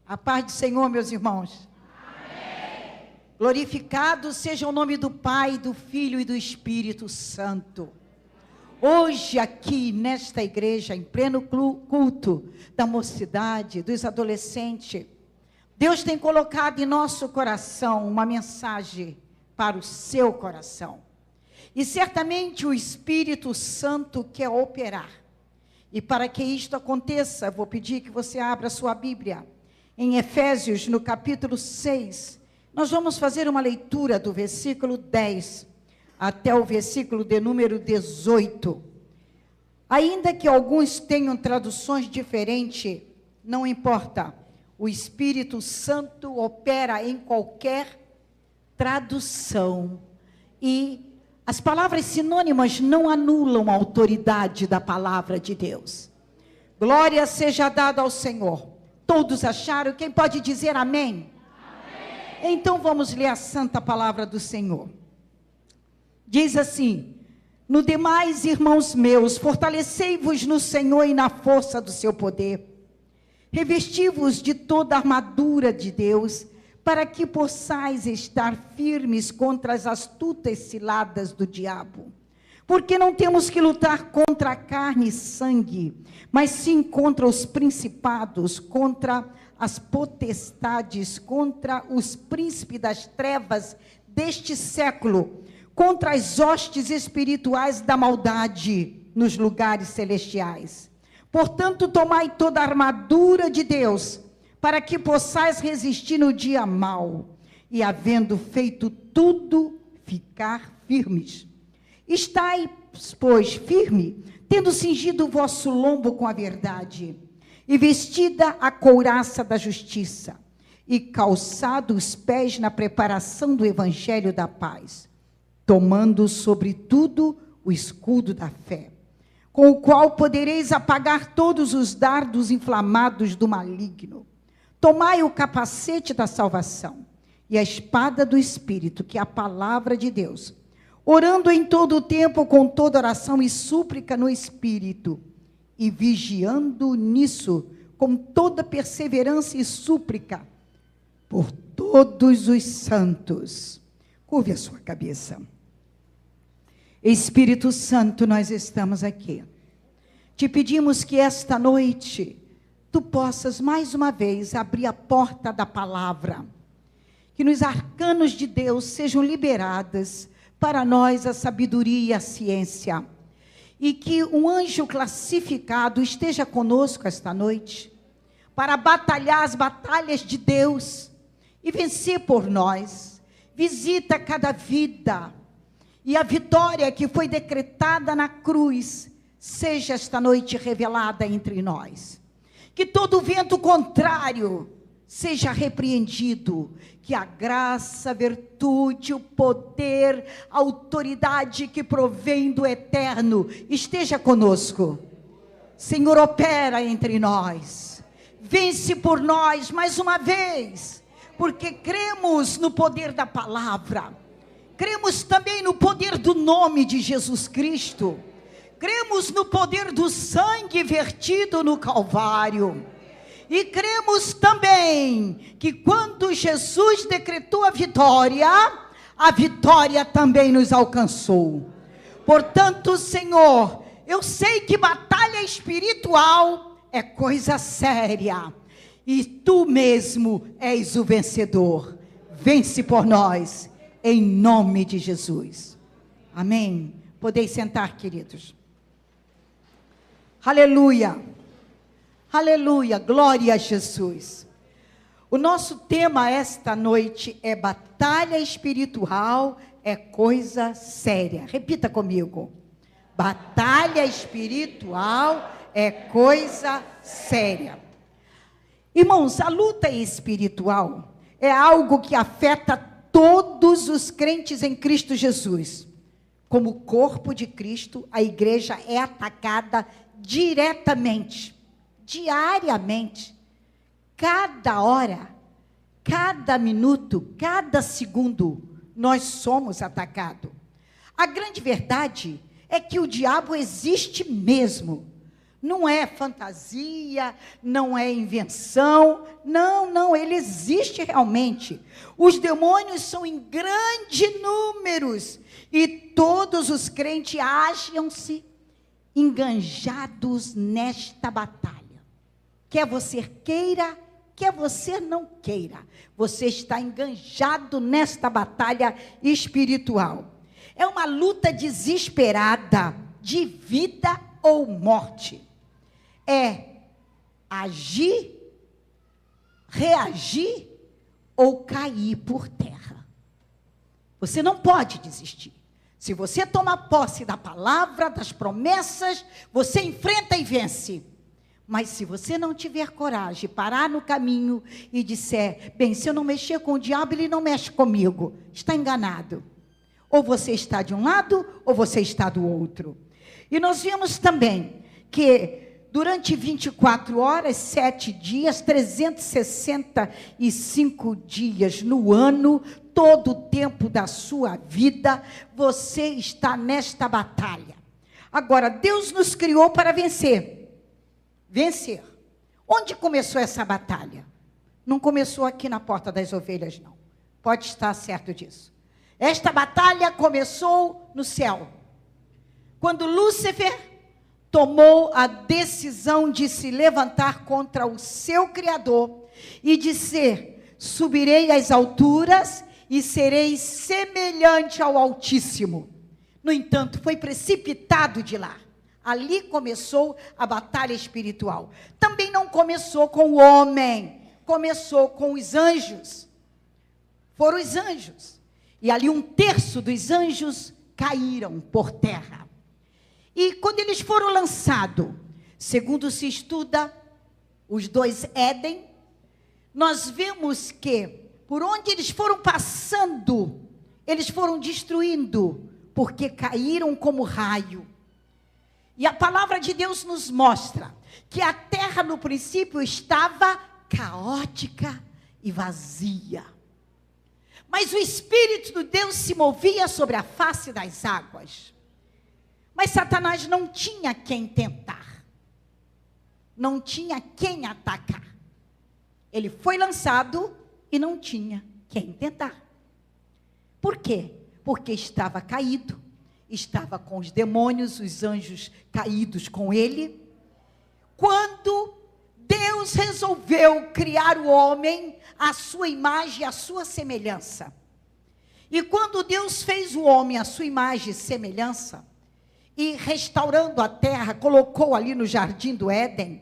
A paz do Senhor, meus irmãos. Amém. Glorificado seja o nome do Pai, do Filho e do Espírito Santo. Hoje aqui nesta igreja, em pleno culto da mocidade, dos adolescentes, Deus tem colocado em nosso coração uma mensagem para o seu coração. E certamente o Espírito Santo quer operar. E para que isto aconteça, vou pedir que você abra sua Bíblia. Em Efésios, no capítulo 6, nós vamos fazer uma leitura do versículo 10 até o versículo de número 18. Ainda que alguns tenham traduções diferentes, não importa. O Espírito Santo opera em qualquer tradução. E as palavras sinônimas não anulam a autoridade da palavra de Deus. Glória seja dada ao Senhor. Todos acharam? Quem pode dizer amém? Amém. Então vamos ler a santa palavra do Senhor. Diz assim: no demais, irmãos meus, fortalecei-vos no Senhor e na força do seu poder. Revesti-vos de toda a armadura de Deus, para que possais estar firmes contra as astutas ciladas do diabo. Porque não temos que lutar contra a carne e sangue, mas sim contra os principados, contra as potestades, contra os príncipes das trevas deste século, contra as hostes espirituais da maldade nos lugares celestiais. Portanto, tomai toda a armadura de Deus, para que possais resistir no dia mau, e havendo feito tudo, ficar firmes. Estai, pois, firme, tendo cingido o vosso lombo com a verdade, e vestida a couraça da justiça, e calçado os pés na preparação do evangelho da paz, tomando sobretudo o escudo da fé, com o qual podereis apagar todos os dardos inflamados do maligno. Tomai o capacete da salvação e a espada do Espírito, que é a palavra de Deus, orando em todo o tempo com toda oração e súplica no Espírito, e vigiando nisso com toda perseverança e súplica por todos os santos. Curve a sua cabeça. Espírito Santo, nós estamos aqui. Te pedimos que esta noite tu possas mais uma vez abrir a porta da palavra, que nos arcanos de Deus sejam liberadas para nós a sabedoria e a ciência, e que um anjo classificado esteja conosco esta noite, para batalhar as batalhas de Deus e vencer por nós. Visita cada vida, e a vitória que foi decretada na cruz seja esta noite revelada entre nós. Que todo vento contrário seja repreendido, que a graça, a virtude, o poder, a autoridade que provém do eterno esteja conosco. Senhor, opera entre nós, vence por nós mais uma vez, porque cremos no poder da palavra, cremos também no poder do nome de Jesus Cristo, cremos no poder do sangue vertido no Calvário. E cremos também que quando Jesus decretou a vitória também nos alcançou. Portanto, Senhor, eu sei que batalha espiritual é coisa séria, e tu mesmo és o vencedor. Vence por nós, em nome de Jesus. Amém. Podeis sentar, queridos. Aleluia. Aleluia, glória a Jesus. O nosso tema esta noite é batalha espiritual, é coisa séria. Repita comigo. Batalha espiritual é coisa séria. Irmãos, a luta espiritual é algo que afeta todos os crentes em Cristo Jesus. Como corpo de Cristo, a igreja é atacada diretamente, diariamente, cada hora, cada minuto, cada segundo, nós somos atacados. A grande verdade é que o diabo existe mesmo. Não é fantasia, não é invenção, não, ele existe realmente. Os demônios são em grandes números e todos os crentes acham-se enganjados nesta batalha. Quer você queira, quer você não queira, você está enganjado nesta batalha espiritual. É uma luta desesperada de vida ou morte. É agir, reagir ou cair por terra. Você não pode desistir. Se você toma posse da palavra, das promessas, você enfrenta e vence. Mas se você não tiver coragem, parar no caminho e disser, bem, se eu não mexer com o diabo, ele não mexe comigo, está enganado. Ou você está de um lado, ou você está do outro. E nós vimos também que durante 24 horas, 7 dias, 365 dias no ano, todo o tempo da sua vida, você está nesta batalha. Agora, Deus nos criou para vencer. Vencer. Onde começou essa batalha? Não começou aqui na Porta das Ovelhas, não. Pode estar certo disso. Esta batalha começou no céu. Quando Lúcifer tomou a decisão de se levantar contra o seu Criador e dizer, subirei às alturas e serei semelhante ao Altíssimo. No entanto, foi precipitado de lá. Ali começou a batalha espiritual. Também não começou com o homem, começou com os anjos. Foram os anjos. E ali 1/3 dos anjos caíram por terra. E quando eles foram lançados, segundo se estuda os 2 Éden, nós vemos que por onde eles foram passando, eles foram destruindo, porque caíram como raio. E a palavra de Deus nos mostra que a terra no princípio estava caótica e vazia. Mas o Espírito de Deus se movia sobre a face das águas. Mas Satanás não tinha quem tentar. Não tinha quem atacar. Ele foi lançado e não tinha quem tentar. Por quê? Porque estava caído. Estava com os demônios, os anjos caídos com ele. Quando Deus resolveu criar o homem à sua imagem e à sua semelhança. E quando Deus fez o homem à sua imagem e semelhança, e restaurando a terra, colocou ali no jardim do Éden,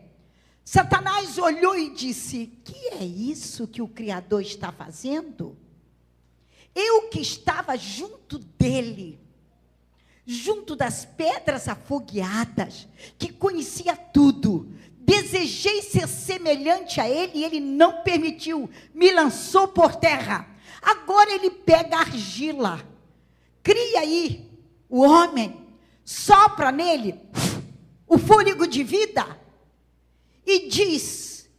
Satanás olhou e disse, que é isso que o Criador está fazendo? Eu que estava junto dele, junto das pedras afogueadas, que conhecia tudo, desejei ser semelhante a ele e ele não permitiu, me lançou por terra. Agora ele pega a argila, cria aí o homem, sopra nele o fôlego de vida e diz,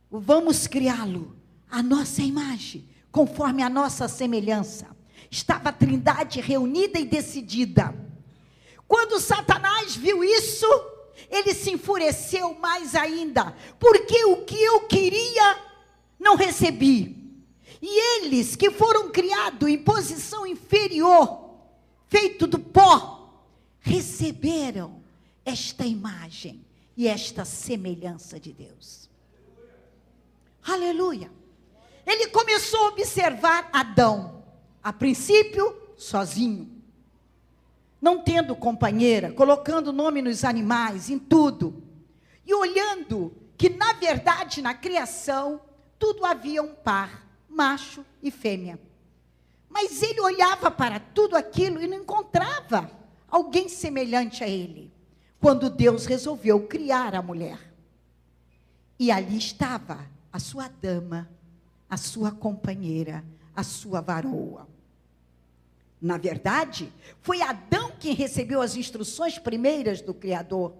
vamos criá-lo à nossa imagem, conforme a nossa semelhança. Estava a Trindade reunida e decidida. Quando Satanás viu isso, ele se enfureceu mais ainda, porque o que eu queria, não recebi. E eles que foram criados em posição inferior, feito do pó, receberam esta imagem e esta semelhança de Deus. Aleluia. Ele começou a observar Adão, a princípio, sozinho, não tendo companheira, colocando nome nos animais, em tudo, e olhando que, na verdade, na criação, tudo havia um par, macho e fêmea. Mas ele olhava para tudo aquilo e não encontrava alguém semelhante a ele, quando Deus resolveu criar a mulher. E ali estava a sua dama, a sua companheira, a sua varoa. Na verdade, foi Adão quem recebeu as instruções primeiras do Criador.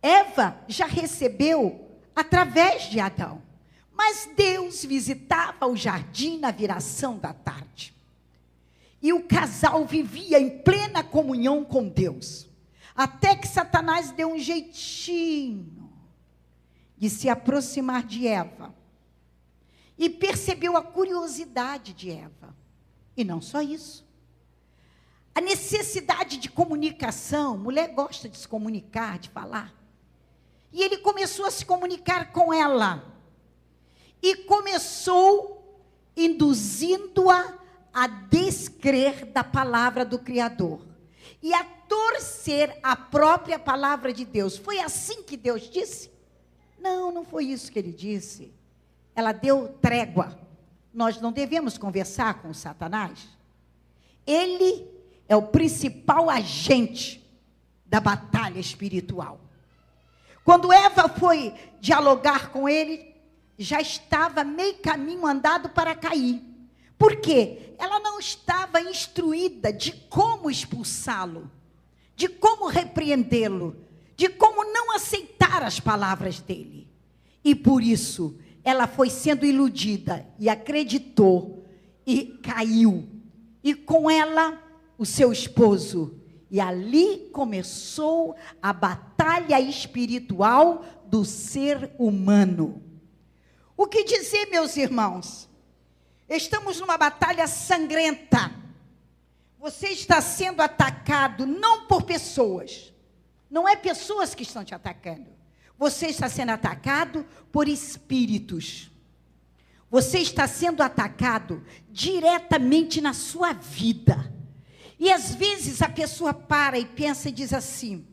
Eva já recebeu através de Adão. Mas Deus visitava o jardim na viração da tarde. E o casal vivia em plena comunhão com Deus. Até que Satanás deu um jeitinho de se aproximar de Eva. E percebeu a curiosidade de Eva. E não só isso. A necessidade de comunicação. Mulher gosta de se comunicar, de falar. E ele começou a se comunicar com ela. E começou induzindo-a a descrer da palavra do Criador. E a torcer a própria palavra de Deus. Foi assim que Deus disse? Não, não foi isso que ele disse. Ela deu trégua. Nós não devemos conversar com Satanás. Ele é o principal agente da batalha espiritual. Quando Eva foi dialogar com ele, já estava meio caminho andado para cair. Por quê? Ela não estava instruída de como expulsá-lo, de como repreendê-lo, de como não aceitar as palavras dele. E por isso, ela foi sendo iludida e acreditou e caiu. E com ela, o seu esposo. E ali começou a batalha espiritual do ser humano. O que dizer, meus irmãos? Estamos numa batalha sangrenta. Você está sendo atacado não por pessoas. Não é pessoas que estão te atacando. Você está sendo atacado por espíritos. Você está sendo atacado diretamente na sua vida. E às vezes a pessoa para e pensa e diz assim: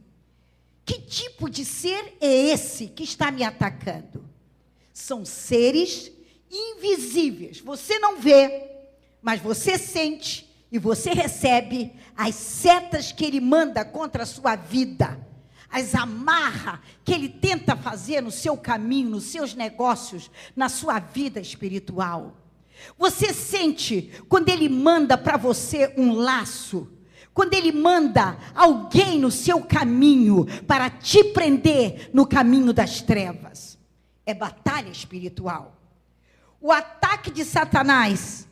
que tipo de ser é esse que está me atacando? São seres invisíveis. Você não vê, mas você sente e você recebe as setas que ele manda contra a sua vida. As amarra que ele tenta fazer no seu caminho, nos seus negócios, na sua vida espiritual. Você sente quando ele manda para você um laço, quando ele manda alguém no seu caminho para te prender no caminho das trevas. É batalha espiritual. O ataque de Satanás,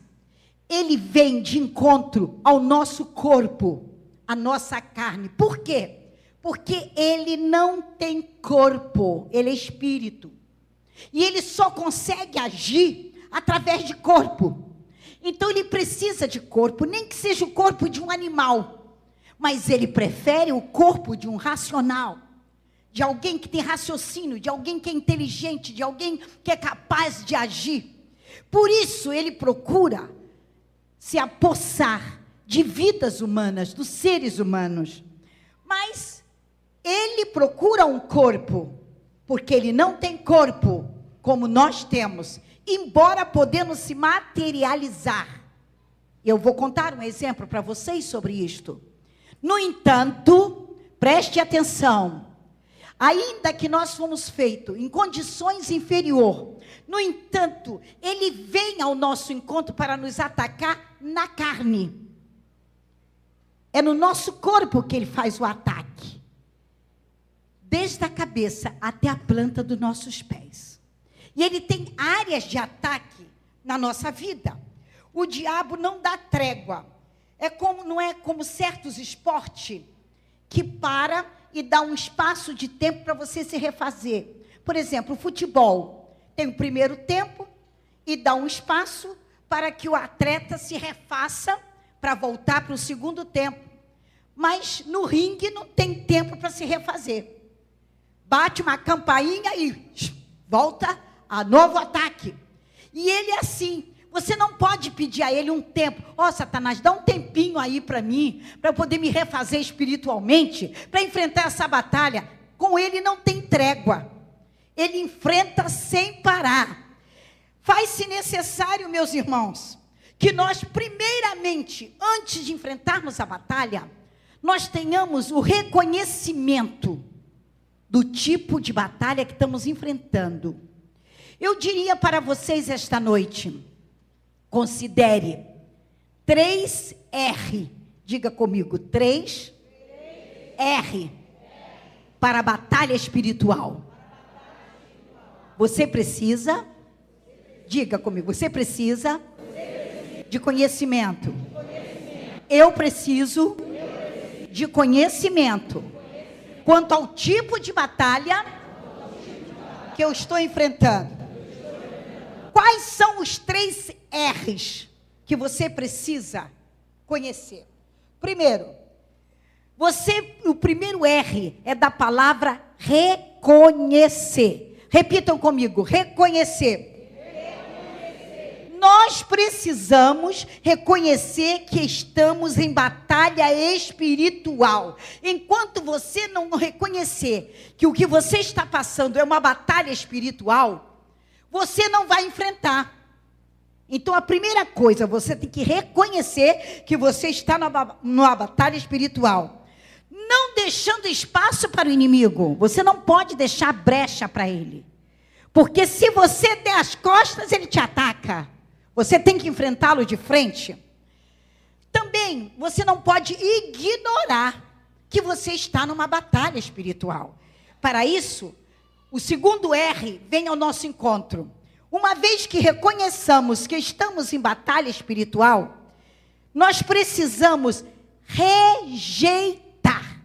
ele vem de encontro ao nosso corpo, à nossa carne. Por quê? Porque ele não tem corpo, ele é espírito. E ele só consegue agir através de corpo. Então ele precisa de corpo, nem que seja o corpo de um animal. Mas ele prefere o corpo de um racional. De alguém que tem raciocínio, de alguém que é inteligente, de alguém que é capaz de agir. Por isso ele procura se apossar de vidas humanas, dos seres humanos. Mas ele procura um corpo, porque ele não tem corpo como nós temos, embora podemos se materializar. Eu vou contar um exemplo para vocês sobre isto. No entanto, preste atenção, ainda que nós fomos feitos em condições inferiores, no entanto, ele vem ao nosso encontro para nos atacar na carne. É no nosso corpo que ele faz o ataque. Desde a cabeça até a planta dos nossos pés. E ele tem áreas de ataque na nossa vida. O diabo não dá trégua. Não é como certos esportes que para e dá um espaço de tempo para você se refazer. Por exemplo, o futebol tem o primeiro tempo e dá um espaço para que o atleta se refaça para voltar para o segundo tempo. Mas no ringue não tem tempo para se refazer. Bate uma campainha e volta a novo ataque. E ele é assim. Você não pode pedir a ele um tempo. Satanás, dá um tempinho aí para mim, para eu poder me refazer espiritualmente, para enfrentar essa batalha. Com ele não tem trégua. Ele enfrenta sem parar. Faz-se necessário, meus irmãos, que nós primeiramente, antes de enfrentarmos a batalha, nós tenhamos o reconhecimento do tipo de batalha que estamos enfrentando. Eu diria para vocês esta noite, considere 3 R, diga comigo, 3 R, para a batalha espiritual. Você precisa, diga comigo, você precisa de conhecimento. Eu preciso de conhecimento. quanto ao tipo de batalha que eu estou enfrentando. Quais são os 3 R's que você precisa conhecer? Primeiro, o primeiro R é da palavra reconhecer. Repitam comigo, reconhecer. Nós precisamos reconhecer que estamos em batalha espiritual. Enquanto você não reconhecer que o que você está passando é uma batalha espiritual, você não vai enfrentar. Então, a primeira coisa, você tem que reconhecer que você está numa batalha espiritual. Não deixando espaço para o inimigo. Você não pode deixar brecha para ele. Porque se você der as costas, ele te ataca. Você tem que enfrentá-lo de frente. Também, você não pode ignorar que você está numa batalha espiritual. Para isso, o segundo R vem ao nosso encontro. Uma vez que reconheçamos que estamos em batalha espiritual, nós precisamos rejeitar.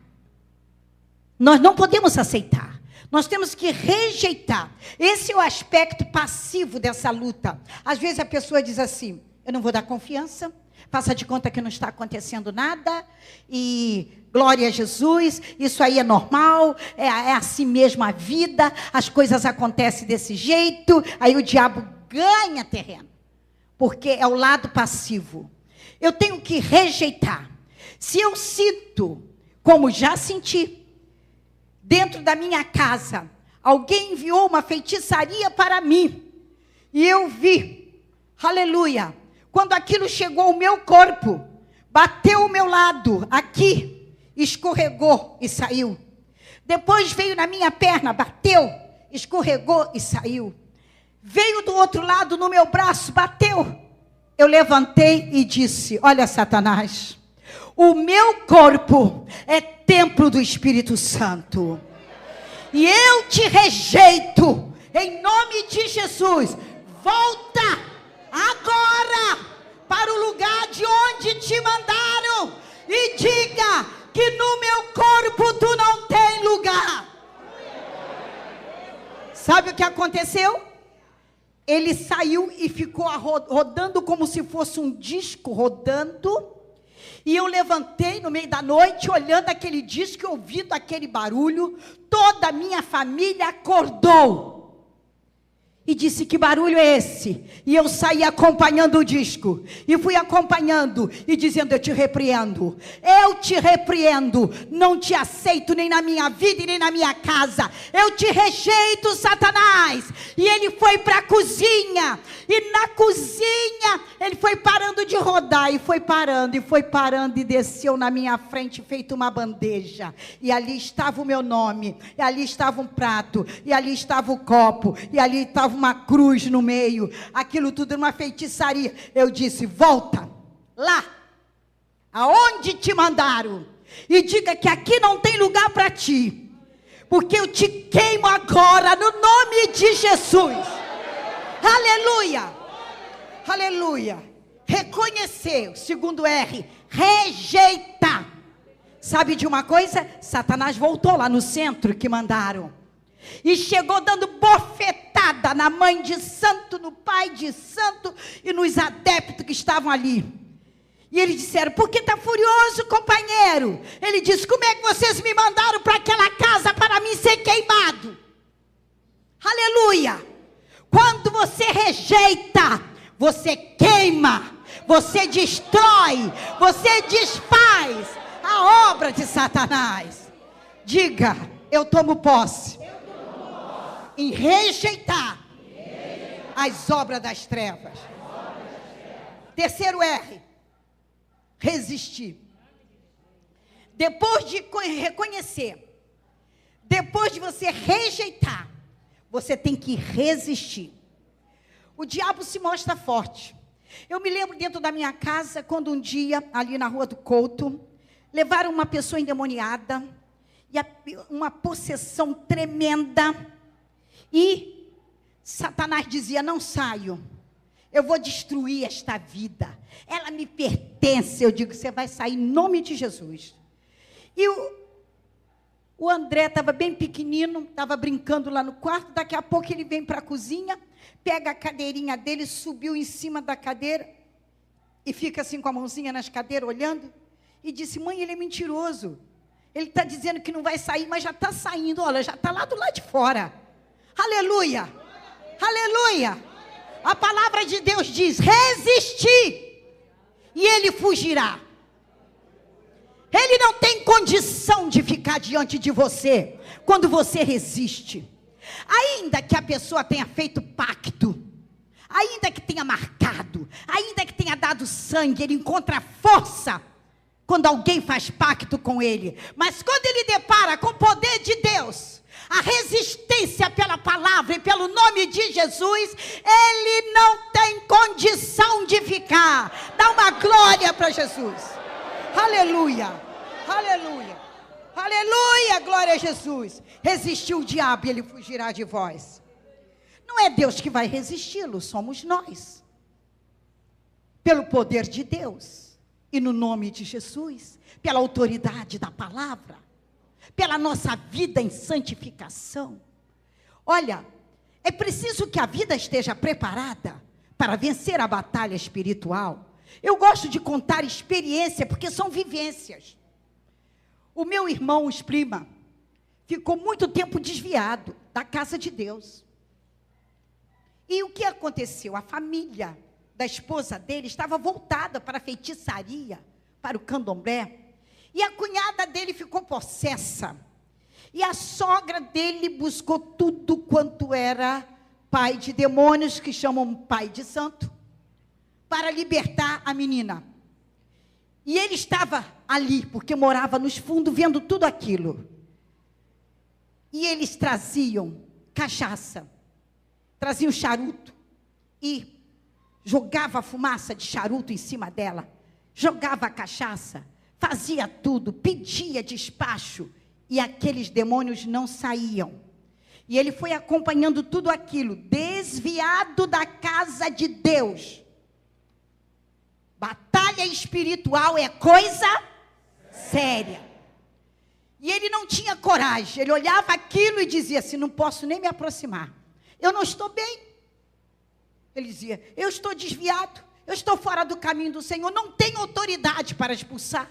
Nós não podemos aceitar. Nós temos que rejeitar. Esse é o aspecto passivo dessa luta. Às vezes a pessoa diz assim, eu não vou dar confiança, faça de conta que não está acontecendo nada, e glória a Jesus, isso aí é normal, é assim mesmo a vida, as coisas acontecem desse jeito, aí o diabo ganha terreno, porque é o lado passivo. Eu tenho que rejeitar. Se eu sinto, como já senti, dentro da minha casa, alguém enviou uma feitiçaria para mim, e eu vi, aleluia, quando aquilo chegou ao meu corpo, bateu ao meu lado, aqui, escorregou e saiu. Depois veio na minha perna, bateu, escorregou e saiu. Veio do outro lado no meu braço, bateu. Eu levantei e disse, olha Satanás, o meu corpo é templo do Espírito Santo. E eu te rejeito, em nome de Jesus. Volta agora para o lugar de onde te mandaram. E diga que no meu corpo tu não tem lugar. Sabe o que aconteceu? Ele saiu e ficou rodando como se fosse um disco rodando. E eu levantei no meio da noite, olhando aquele disco, ouvindo aquele barulho. Toda a minha família acordou. E disse, que barulho é esse? E eu saí acompanhando o disco. E fui acompanhando e dizendo, eu te repreendo. Eu te repreendo. Não te aceito nem na minha vida e nem na minha casa. Eu te rejeito, Satanás. E ele foi para a cozinha. E na cozinha, ele foi parando de rodar. E foi parando, e foi parando. E desceu na minha frente, feito uma bandeja. E ali estava o meu nome. E ali estava um prato. E ali estava o copo. E ali estava uma cruz no meio, aquilo tudo era uma feitiçaria. Eu disse, volta lá, aonde te mandaram, e diga que aqui não tem lugar para ti, porque eu te queimo agora, no nome de Jesus. Aleluia, aleluia. Reconhecer, o segundo R, rejeitar. Sabe de uma coisa? Satanás voltou lá no centro que mandaram. E chegou dando bofetada na mãe de santo, no pai de santo e nos adeptos que estavam ali. E eles disseram, por que está furioso, companheiro? Ele disse, como é que vocês me mandaram para aquela casa para mim ser queimado? Aleluia! Quando você rejeita, você queima, você destrói, você desfaz a obra de Satanás. Diga, eu tomo posse em rejeitar as obras das trevas. Terceiro R, resistir. Depois de reconhecer, depois de você rejeitar, você tem que resistir. O diabo se mostra forte. Eu me lembro dentro da minha casa, quando um dia, ali na Rua do Couto, levaram uma pessoa endemoniada, e uma possessão tremenda. E Satanás dizia, não saio, eu vou destruir esta vida, ela me pertence. Eu digo, você vai sair em nome de Jesus. E O André estava bem pequenino, estava brincando lá no quarto, daqui a pouco ele vem para a cozinha, pega a cadeirinha dele, subiu em cima da cadeira, e fica assim com a mãozinha nas cadeiras, olhando, e disse, mãe, ele é mentiroso. Ele está dizendo que não vai sair, mas já está saindo, olha, já está lá do lado de fora. Aleluia! Aleluia! A palavra de Deus diz, resistir, e ele fugirá. Ele não tem condição de ficar diante de você, quando você resiste. Ainda que a pessoa tenha feito pacto, ainda que tenha marcado, ainda que tenha dado sangue, ele encontra força, quando alguém faz pacto com ele. Mas quando ele depara com o poder de Deus, a resistência pela palavra e pelo nome de Jesus, ele não tem condição de ficar. Dá uma glória para Jesus. Aleluia, aleluia, aleluia, glória a Jesus. Resistiu o diabo e ele fugirá de vós. Não é Deus que vai resisti-lo, somos nós. Pelo poder de Deus e no nome de Jesus, pela autoridade da palavra, pela nossa vida em santificação. Olha, é preciso que a vida esteja preparada para vencer a batalha espiritual. Eu gosto de contar experiência, porque são vivências. O meu irmão Esprima ficou muito tempo desviado da casa de Deus. E o que aconteceu? A família da esposa dele estava voltada para a feitiçaria, para o candomblé. E a cunhada dele ficou possessa. E a sogra dele buscou tudo quanto era pai de demônios, que chamam pai de santo, para libertar a menina. E ele estava ali, porque morava nos fundos, vendo tudo aquilo. E eles traziam cachaça, traziam charuto, e jogava a fumaça de charuto em cima dela, jogava a cachaça, fazia tudo, pedia despacho, e aqueles demônios não saíam. E ele foi acompanhando tudo aquilo, desviado da casa de Deus. Batalha espiritual é coisa séria. E ele não tinha coragem. Ele olhava aquilo e dizia assim, não posso nem me aproximar. Eu não estou bem. Ele dizia, eu estou desviado. Eu estou fora do caminho do Senhor. Não tenho autoridade para expulsar.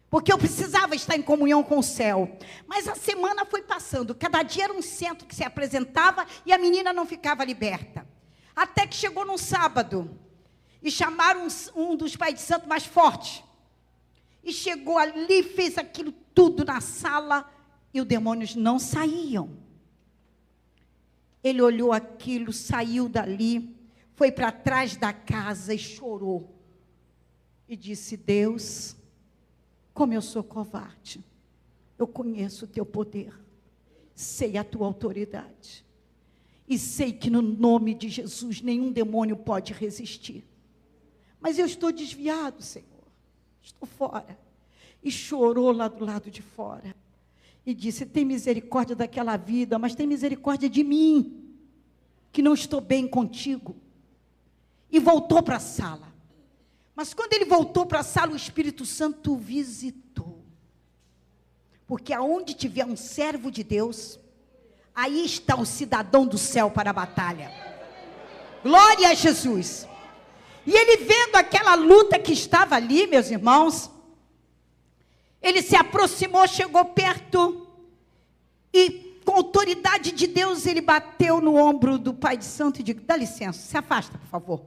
Porque eu precisava estar em comunhão com o céu. Mas a semana foi passando. Cada dia era um centro que se apresentava e a menina não ficava liberta. Até que chegou num sábado. E chamaram um dos pais de santo mais fortes. E chegou ali, fez aquilo tudo na sala. E os demônios não saíam. Ele olhou aquilo, saiu dali. Foi para trás da casa e chorou. E disse, Deus, como eu sou covarde. Eu conheço o teu poder. Sei a tua autoridade. E sei que no nome de Jesus nenhum demônio pode resistir. Mas eu estou desviado, Senhor. Estou fora. E chorou lá do lado de fora. E disse, tem misericórdia daquela vida, mas tem misericórdia de mim, que não estou bem contigo. E voltou para a sala. Mas quando ele voltou para a sala, o Espírito Santo o visitou. Porque aonde tiver um servo de Deus, aí está o cidadão do céu para a batalha. Glória a Jesus. E ele vendo aquela luta que estava ali, meus irmãos, ele se aproximou, chegou perto, e com a autoridade de Deus, ele bateu no ombro do pai de santo e disse, dá licença, se afasta, por favor.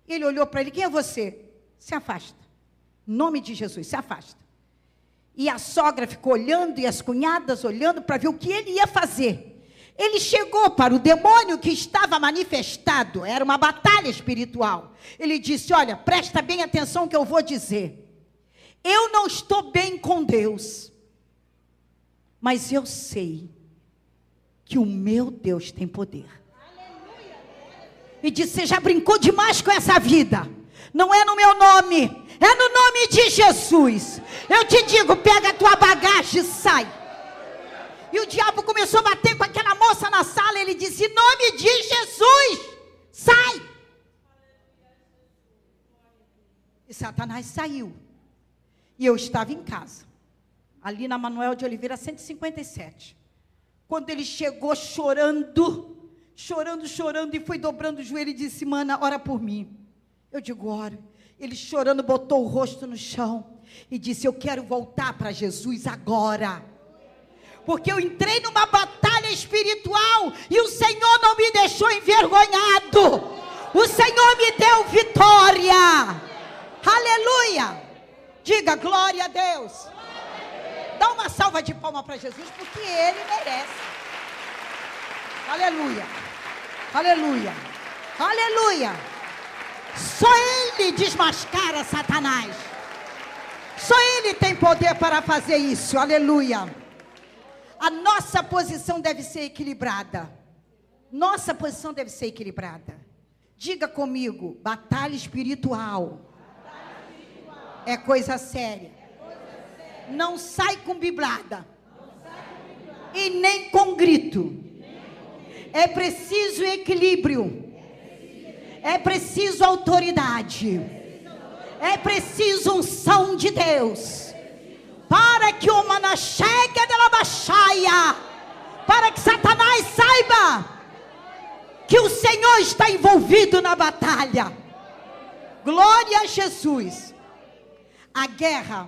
Ele olhou para ele, quem é você? Se afasta. Em nome de Jesus, se afasta. E a sogra ficou olhando, e as cunhadas olhando, para ver o que ele ia fazer. Ele chegou para o demônio que estava manifestado, era uma batalha espiritual. Ele disse, olha, presta bem atenção que eu vou dizer. Eu não estou bem com Deus, mas eu sei que o meu Deus tem poder. E disse, você já brincou demais com essa vida. Não é no meu nome, é no nome de Jesus. Eu te digo, pega a tua bagagem e sai. E o diabo começou a bater com aquela moça na sala. Ele disse, em nome de Jesus, sai. E Satanás saiu. E eu estava em casa. ali na Manuel de Oliveira, 157. Quando ele chegou chorando, e foi dobrando o joelho e disse: mana, ora por mim. Eu digo: ora. Ele chorando, botou o rosto no chão e disse: eu quero voltar para Jesus agora, porque eu entrei numa batalha espiritual e o Senhor não me deixou envergonhado, o Senhor me deu vitória. Aleluia! Diga glória a Deus. Dá uma salva de palmas para Jesus, porque Ele merece. Aleluia, aleluia, aleluia. Só Ele desmascara Satanás. Só Ele tem poder para fazer isso, aleluia. A nossa posição deve ser equilibrada. Nossa posição deve ser equilibrada. Diga comigo: batalha espiritual é coisa séria. Não sai com biblada e nem com grito. É preciso equilíbrio. É preciso autoridade. É preciso unção de Deus. Para que o mana chegue dela baixaia. Para que Satanás saiba que o Senhor está envolvido na batalha. Glória a Jesus. A guerra,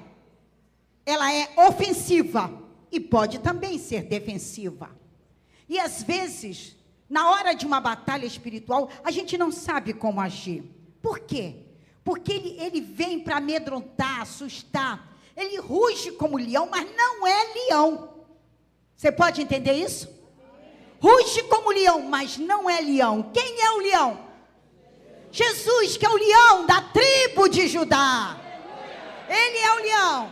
ela é ofensiva e pode também ser defensiva. E às vezes, na hora de uma batalha espiritual, a gente não sabe como agir. Por quê? Porque ele vem para amedrontar, assustar. Ele ruge como leão, mas não é leão. Você pode entender isso? Ruge como leão, mas não é leão. Quem é o leão? Jesus, que é o leão da tribo de Judá. Ele é o leão.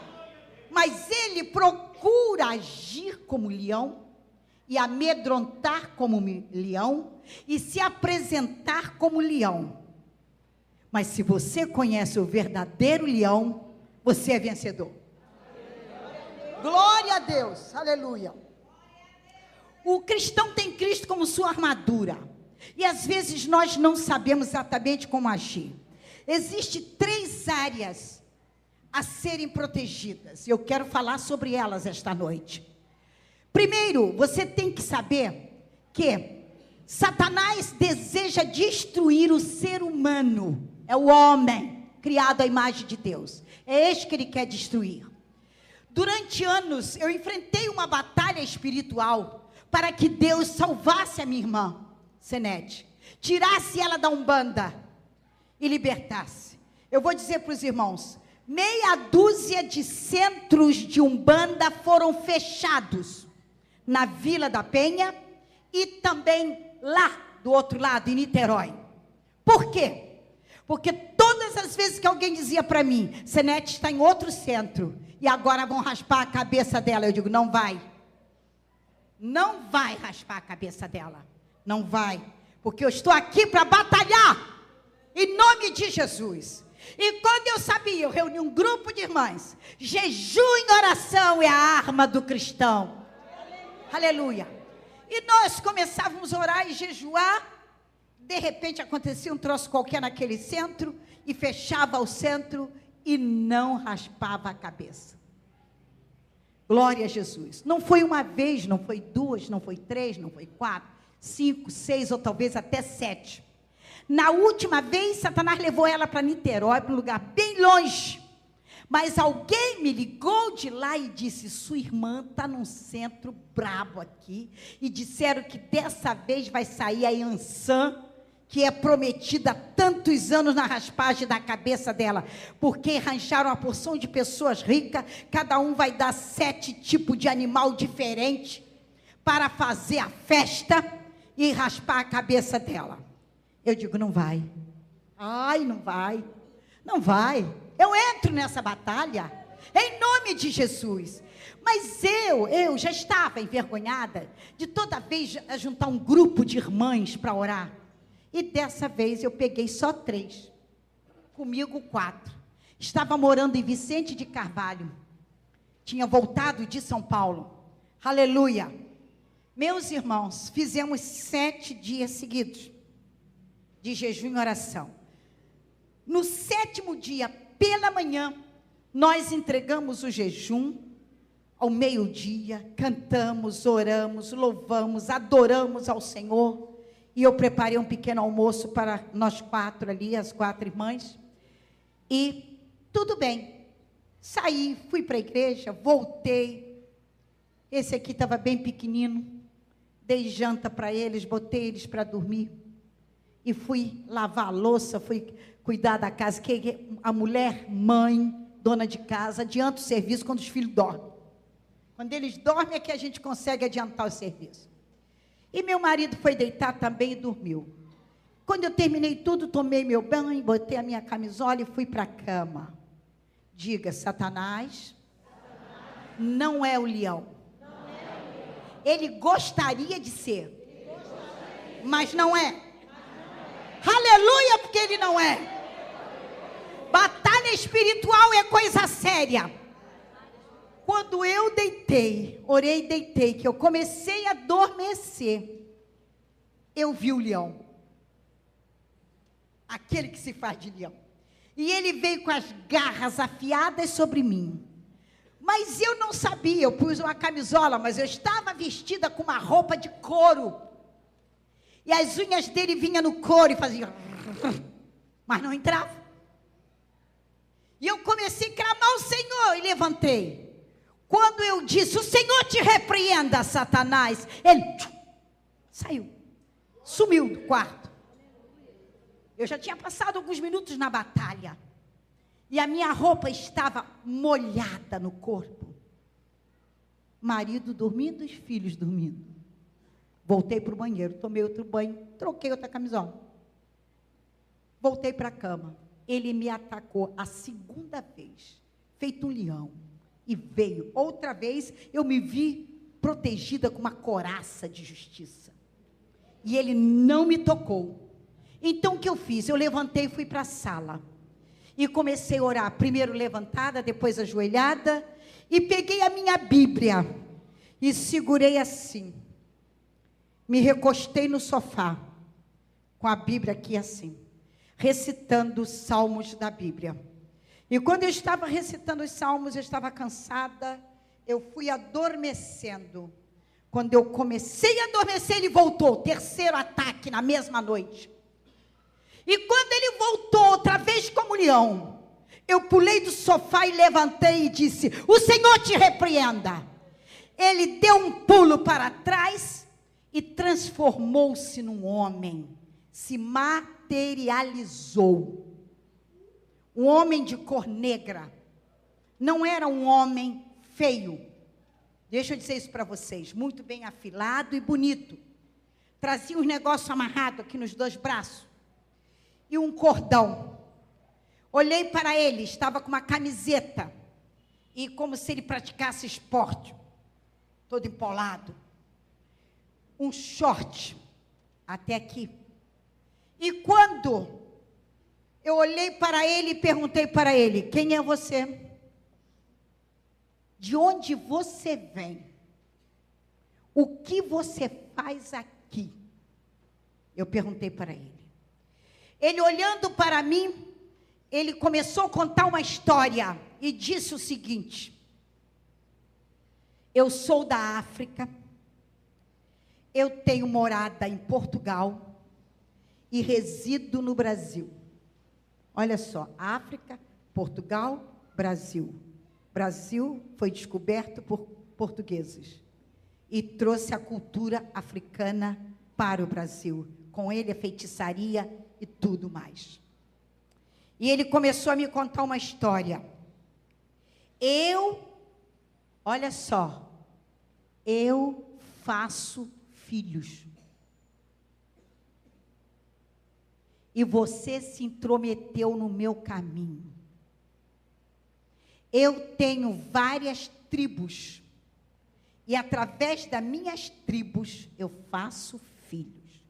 Mas ele procura agir como leão e amedrontar como leão e se apresentar como leão. Mas se você conhece o verdadeiro leão, você é vencedor. Glória a Deus, aleluia. O cristão tem Cristo como sua armadura. E às vezes nós não sabemos exatamente como agir. Existem 3 áreas a serem protegidas. Eu quero falar sobre elas esta noite. Primeiro, você tem que saber que Satanás deseja destruir o ser humano. É o homem, criado à imagem de Deus. É este que ele quer destruir. Durante anos, eu enfrentei uma batalha espiritual para que Deus salvasse a minha irmã, Senete. Tirasse ela da Umbanda e libertasse. Eu vou dizer para os irmãos, meia dúzia de centros de Umbanda foram fechados na Vila da Penha e também lá do outro lado, em Niterói. Por quê? Porque todas as vezes que alguém dizia para mim: Senete está em outro centro e agora vão raspar a cabeça dela, eu digo: não vai. Não vai raspar a cabeça dela. Não vai. Porque eu estou aqui para batalhar em nome de Jesus. E quando eu sabia, eu reuni um grupo de irmãs. Jejum e oração é a arma do cristão. Aleluia. E nós começávamos a orar e jejuar. De repente acontecia um troço qualquer naquele centro e fechava o centro e não raspava a cabeça. Glória a Jesus. Não foi uma vez, não foi 2, não foi 3, não foi 4, 5, 6 ou talvez até 7. Na última vez, Satanás levou ela para Niterói, para um lugar bem longe. Mas alguém me ligou de lá e disse: sua irmã está num centro brabo aqui. E disseram que dessa vez vai sair a Iansã, que é prometida há tantos anos na raspagem da cabeça dela. Porque arranjaram uma porção de pessoas ricas, cada um vai dar 7 tipos de animal diferente para fazer a festa e raspar a cabeça dela. Eu digo: não vai. Ai, não vai. Não vai. Eu entro nessa batalha, em nome de Jesus. Mas eu já estava envergonhada de toda vez juntar um grupo de irmãs para orar. E dessa vez eu peguei só 3. Comigo 4. Estava morando em Vicente de Carvalho. Tinha voltado de São Paulo. Aleluia. Meus irmãos, fizemos 7 dias seguidos de jejum e oração. No 7º dia, pela manhã, nós entregamos o jejum, ao meio-dia, cantamos, oramos, louvamos, adoramos ao Senhor. E eu preparei um pequeno almoço para nós 4 ali, as 4 irmãs. E tudo bem. Saí, fui para a igreja, voltei. Esse aqui estava bem pequenino. Dei janta para eles, botei eles para dormir. E fui lavar a louça, fui cuidar da casa. Que a mulher, mãe, dona de casa, adianta o serviço quando os filhos dormem. Quando eles dormem é que a gente consegue adiantar o serviço. E meu marido foi deitar também e dormiu. Quando eu terminei tudo, tomei meu banho, botei a minha camisola e fui para a cama. Diga, Satanás, não é o leão. Ele gostaria de ser, mas não é. Aleluia, porque ele não é. Batalha espiritual é coisa séria. Quando eu deitei, orei e deitei, que eu comecei a adormecer, eu vi o leão. Aquele que se faz de leão. E ele veio com as garras afiadas sobre mim. Mas eu não sabia, eu pus uma camisola, mas eu estava vestida com uma roupa de couro. E as unhas dele vinham no couro e faziam... Mas não entrava. E eu comecei a clamar ao Senhor e levantei. Quando eu disse, o Senhor te repreenda, Satanás, ele saiu, sumiu do quarto. Eu já tinha passado alguns minutos na batalha. E a minha roupa estava molhada no corpo. Marido dormindo, os filhos dormindo. Voltei para o banheiro, tomei outro banho, troquei outra camisola. Voltei para a cama. Ele me atacou a segunda vez, feito um leão. E veio. Outra vez, eu me vi protegida com uma couraça de justiça. E ele não me tocou. Então, o que eu fiz? Eu levantei e fui para a sala. E comecei a orar. Primeiro levantada, depois ajoelhada. E peguei a minha Bíblia. E segurei assim. Me recostei no sofá. Com a Bíblia aqui assim. Recitando os salmos da Bíblia. E quando eu estava recitando os salmos, eu estava cansada, eu fui adormecendo. Quando eu comecei a adormecer, ele voltou, terceiro ataque na mesma noite. E quando ele voltou outra vez como leão, eu pulei do sofá e levantei e disse, o Senhor te repreenda. Ele deu um pulo para trás e transformou-se num homem, se materializou. Um homem de cor negra, não era um homem feio, deixa eu dizer isso para vocês, muito bem afilado e bonito, trazia uns negócios amarrados aqui nos 2 braços, e um cordão. Olhei para ele, estava com uma camiseta, e como se ele praticasse esporte, todo empolado, um short, até aqui, e quando eu olhei para ele e perguntei para ele, quem é você? De onde você vem? O que você faz aqui? Eu perguntei para ele. Ele olhando para mim, ele começou a contar uma história e disse o seguinte, eu sou da África, eu tenho morada em Portugal e resido no Brasil. Olha só, África, Portugal, Brasil. Brasil foi descoberto por portugueses e trouxe a cultura africana para o Brasil. Com ele a feitiçaria e tudo mais. E ele começou a me contar uma história. Olha só, eu faço filhos. E você se intrometeu no meu caminho. Eu tenho várias tribos. E através das minhas tribos, eu faço filhos.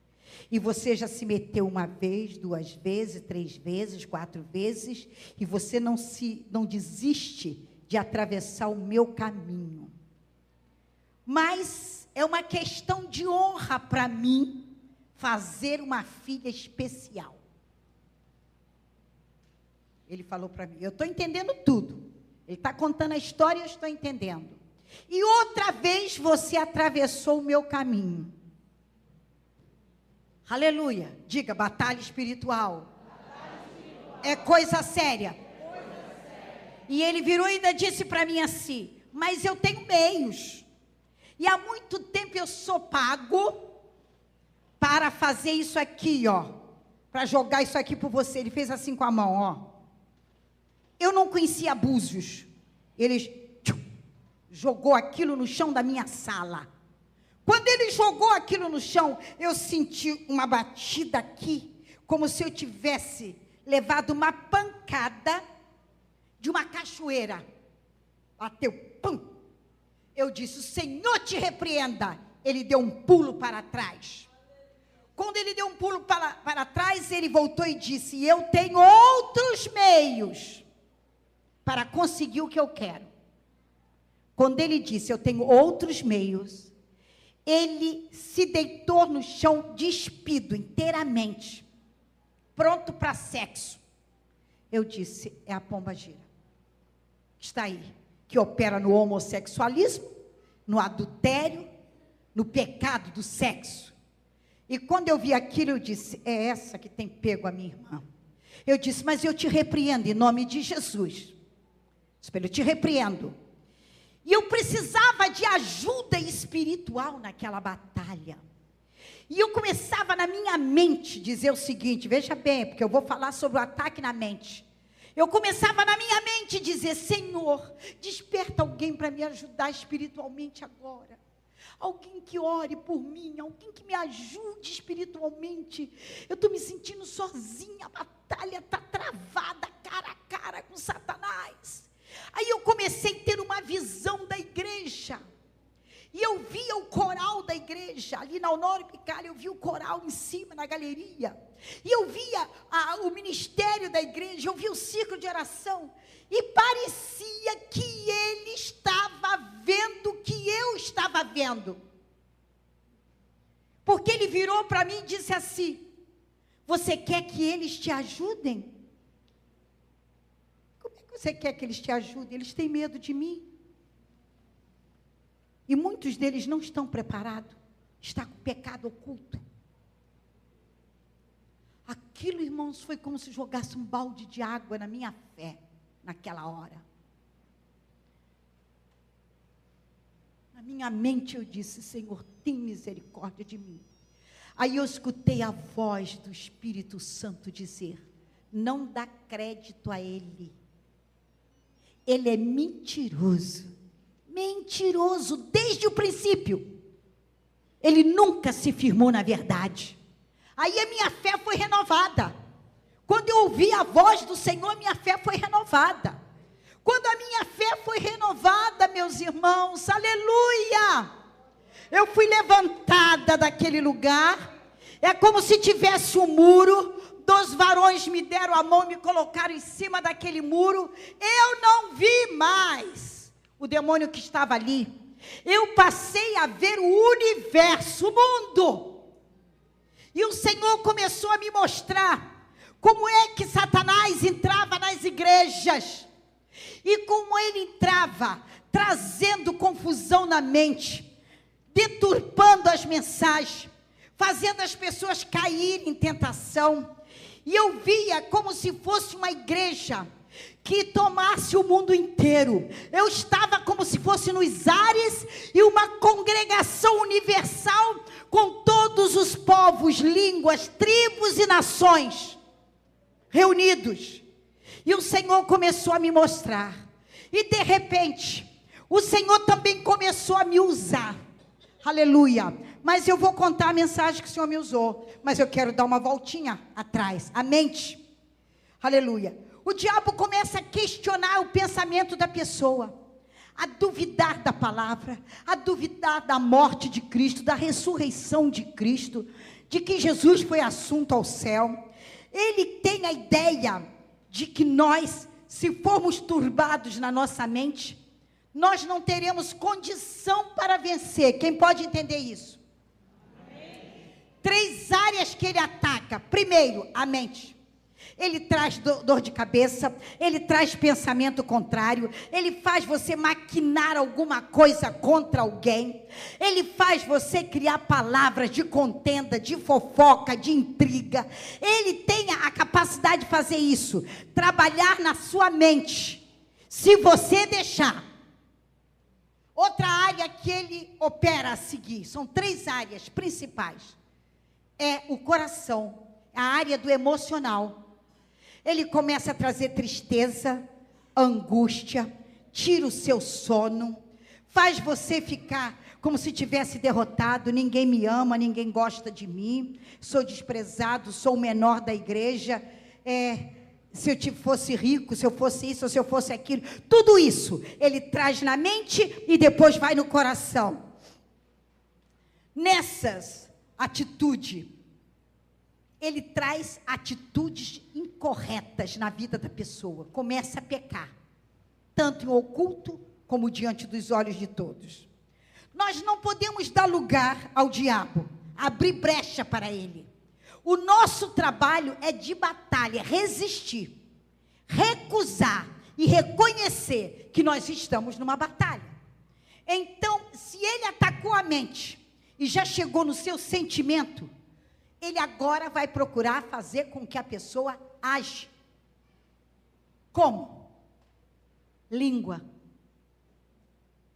E você já se meteu 1 vez, 2 vezes, 3 vezes, 4 vezes. E você não desiste de atravessar o meu caminho. Mas é uma questão de honra para mim fazer uma filha especial. Ele falou para mim, eu estou entendendo tudo. Ele está contando a história e eu estou entendendo. e outra vez você atravessou o meu caminho. Aleluia. Diga, batalha espiritual. É coisa séria. E ele virou e ainda disse para mim assim: mas eu tenho meios. E há muito tempo eu sou pago para fazer isso aqui, ó. Para jogar isso aqui por você. Ele fez assim com a mão, ó. Eu não conhecia Búzios. Ele jogou aquilo no chão da minha sala. Quando ele jogou aquilo no chão, eu senti uma batida aqui, como se eu tivesse levado uma pancada de uma cachoeira. Bateu, pum. Eu disse: o Senhor te repreenda. Ele deu um pulo para trás. Quando ele deu um pulo para trás, ele voltou e disse: eu tenho outros meios para conseguir o que eu quero. Quando ele disse: eu tenho outros meios, ele se deitou no chão despido inteiramente, pronto para sexo. Eu disse: é a pombagira. Está aí, que opera no homossexualismo, no adultério, no pecado do sexo. E quando eu vi aquilo, eu disse: é essa que tem pego a minha irmã. Eu disse: mas eu te repreendo em nome de Jesus. Eu te repreendo. E eu precisava de ajuda espiritual naquela batalha. E eu começava na minha mente dizer o seguinte, veja bem, porque eu vou falar sobre o ataque na mente. Eu começava na minha mente dizer: Senhor, desperta alguém para me ajudar espiritualmente agora. Alguém que ore por mim, alguém que me ajude espiritualmente. Eu estou me sentindo sozinha, a batalha está travada, cara a cara com Satanás. Aí eu comecei a ter uma visão da igreja. E eu via o coral da igreja, ali na Honório Picalho, eu via o coral em cima, na galeria. E eu via o ministério da igreja, eu via o círculo de oração. E parecia que ele estava vendo o que eu estava vendo. Porque ele virou para mim e disse assim: você quer que eles te ajudem? Como é que você quer que eles te ajudem? Eles têm medo de mim. E muitos deles não estão preparados. Está com pecado oculto. Aquilo, irmãos, foi como se jogasse um balde de água na minha fé, naquela hora. Na minha mente eu disse: Senhor, tem misericórdia de mim. Aí eu escutei a voz do Espírito Santo dizer: não dá crédito a ele. Ele é mentiroso. Mentiroso desde o princípio. Ele nunca se firmou na verdade. Aí a minha fé foi renovada. Quando eu ouvi a voz do Senhor, minha fé foi renovada. Quando a minha fé foi renovada, meus irmãos, aleluia, eu fui levantada daquele lugar. É como se tivesse um muro. 2 varões me deram a mão e me colocaram em cima daquele muro. Eu não vi mais o demônio que estava ali. Eu passei a ver o universo, o mundo. E o Senhor começou a me mostrar como é que Satanás entrava nas igrejas. E como ele entrava, trazendo confusão na mente, deturpando as mensagens, fazendo as pessoas caírem em tentação. E eu via como se fosse uma igreja que tomasse o mundo inteiro. Eu estava como se fosse nos ares e uma congregação universal com todos os povos, línguas, tribos e nações reunidos. E o Senhor começou a me mostrar. E de repente, o Senhor também começou a me usar. Aleluia. Mas eu vou contar a mensagem que o Senhor me usou. Mas eu quero dar uma voltinha atrás. A mente. Aleluia. O diabo começa a questionar o pensamento da pessoa, a duvidar da palavra, a duvidar da morte de Cristo, da ressurreição de Cristo, de que Jesus foi assunto ao céu. Ele tem a ideia de que nós, se formos turbados na nossa mente, nós não teremos condição para vencer. Quem pode entender isso? Amém. 3 áreas que ele ataca. Primeiro, a mente. ele traz dor de cabeça, ele traz pensamento contrário, ele faz você maquinar alguma coisa contra alguém, ele faz você criar palavras de contenda, de fofoca, de intriga. Ele tem a capacidade de fazer isso, trabalhar na sua mente, se você deixar. Outra área que ele opera a seguir, são 3 áreas principais. É o coração, a área do emocional. Ele começa a trazer tristeza, angústia, tira o seu sono, faz você ficar como se tivesse derrotado. Ninguém me ama, ninguém gosta de mim, sou desprezado, sou o menor da igreja, se eu fosse rico, se eu fosse isso, se eu fosse aquilo. Tudo isso ele traz na mente e depois vai no coração. Nessas atitudes, ele traz atitudes incorretas na vida da pessoa. Começa a pecar, tanto em oculto como diante dos olhos de todos. Nós não podemos dar lugar ao diabo, abrir brecha para ele. O nosso trabalho é de batalha, resistir, recusar e reconhecer que nós estamos numa batalha. Então, se ele atacou a mente e já chegou no seu sentimento, ele agora vai procurar fazer com que a pessoa age. Como? Língua.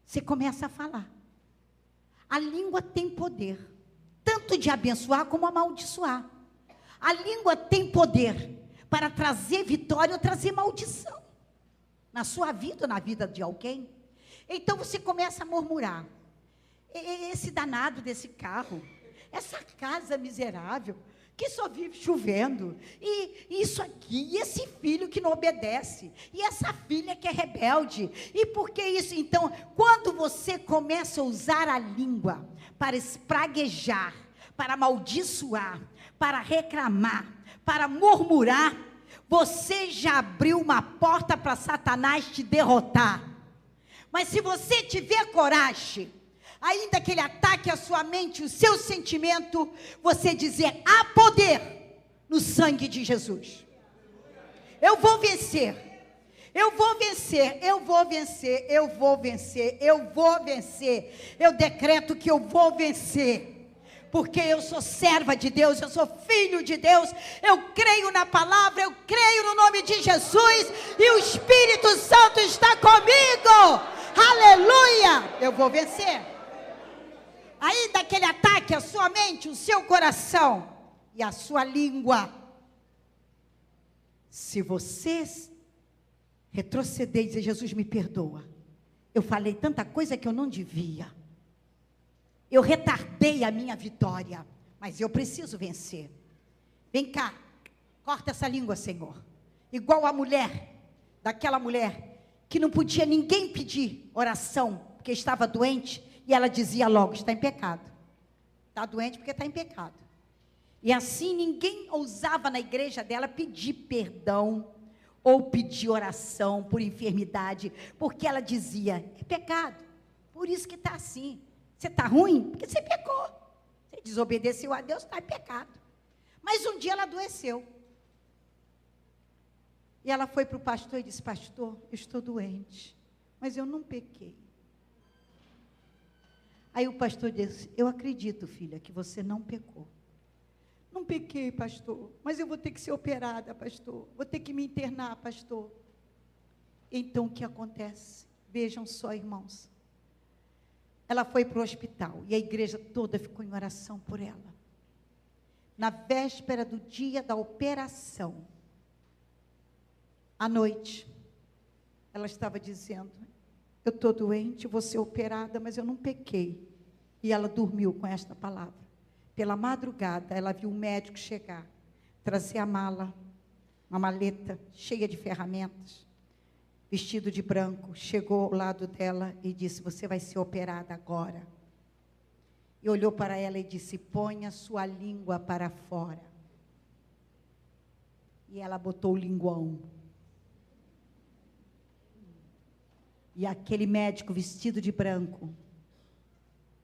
Você começa a falar. A língua tem poder, tanto de abençoar como amaldiçoar. A língua tem poder para trazer vitória ou trazer maldição na sua vida ou na vida de alguém. Então você começa a murmurar. Esse danado desse carro, essa casa miserável, que só vive chovendo, e isso aqui, e esse filho que não obedece, e essa filha que é rebelde, e por que isso? Então, quando você começa a usar a língua para espraguejar, para amaldiçoar, para reclamar, para murmurar, você já abriu uma porta para Satanás te derrotar. Mas se você tiver coragem, ainda que ele ataque a sua mente, o seu sentimento, você dizer: há poder no sangue de Jesus. Eu vou vencer, eu vou vencer, eu vou vencer, eu vou vencer, eu vou vencer. Eu decreto que eu vou vencer, porque eu sou serva de Deus, eu sou filho de Deus, eu creio na palavra, eu creio no nome de Jesus, e o Espírito Santo está comigo. Aleluia! Eu vou vencer. Aí daquele ataque a sua mente, o seu coração e a sua língua. Se vocês retroceder e dizer: Jesus, me perdoa, eu falei tanta coisa que eu não devia, eu retardei a minha vitória, mas eu preciso vencer. Vem cá, corta essa língua, Senhor. Igual a mulher, daquela mulher que não podia ninguém pedir oração, porque estava doente, e ela dizia logo: está em pecado. Está doente porque está em pecado. E assim ninguém ousava na igreja dela pedir perdão, ou pedir oração por enfermidade, porque ela dizia: é pecado, por isso que está assim. Você está ruim? Porque você pecou. Você desobedeceu a Deus, está em pecado. Mas um dia ela adoeceu. E ela foi para o pastor e disse: pastor, eu estou doente, mas eu não pequei. Aí o pastor disse: eu acredito, filha, que você não pecou. Não pequei, pastor, mas eu vou ter que ser operada, pastor. Vou ter que me internar, pastor. Então o que acontece? Vejam só, irmãos. Ela foi para o hospital e a igreja toda ficou em oração por ela. Na véspera do dia da operação, à noite, ela estava dizendo: eu estou doente, vou ser operada, mas eu não pequei. E ela dormiu com esta palavra. Pela madrugada, ela viu um médico chegar, trazer a mala, uma maleta cheia de ferramentas, vestido de branco, chegou ao lado dela e disse: você vai ser operada agora. E olhou para ela e disse: ponha sua língua para fora. E ela botou o linguão. E aquele médico vestido de branco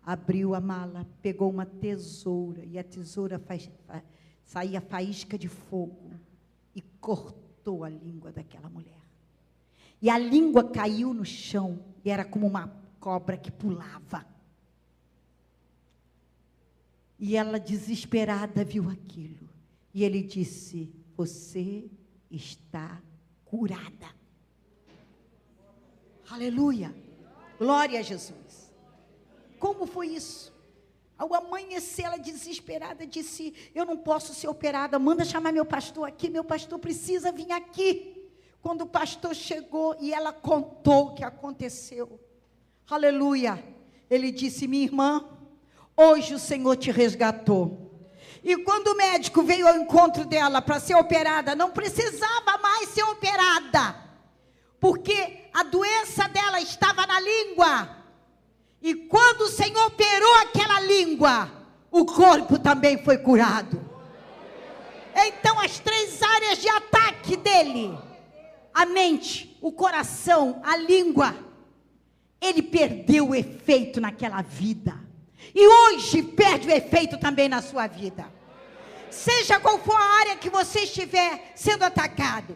abriu a mala, pegou uma tesoura, e a tesoura saía faísca de fogo. e cortou a língua daquela mulher. E a língua caiu no chão e era como uma cobra que pulava. E ela, desesperada, viu aquilo. E ele disse: você está curada. Aleluia. Glória a Jesus. Como foi isso? Ao amanhecer, ela desesperada disse: eu não posso ser operada, manda chamar meu pastor aqui, meu pastor precisa vir aqui. Quando o pastor chegou e ela contou o que aconteceu, aleluia, ele disse: minha irmã, hoje o Senhor te resgatou. E quando o médico veio ao encontro dela para ser operada, não precisava mais ser operada, porque a doença dela estava na língua. E quando o Senhor operou aquela língua, o corpo também foi curado. Então as 3 áreas de ataque dele, a mente, o coração, a língua, ele perdeu o efeito naquela vida. E hoje perde o efeito também na sua vida. Seja qual for a área que você estiver sendo atacado.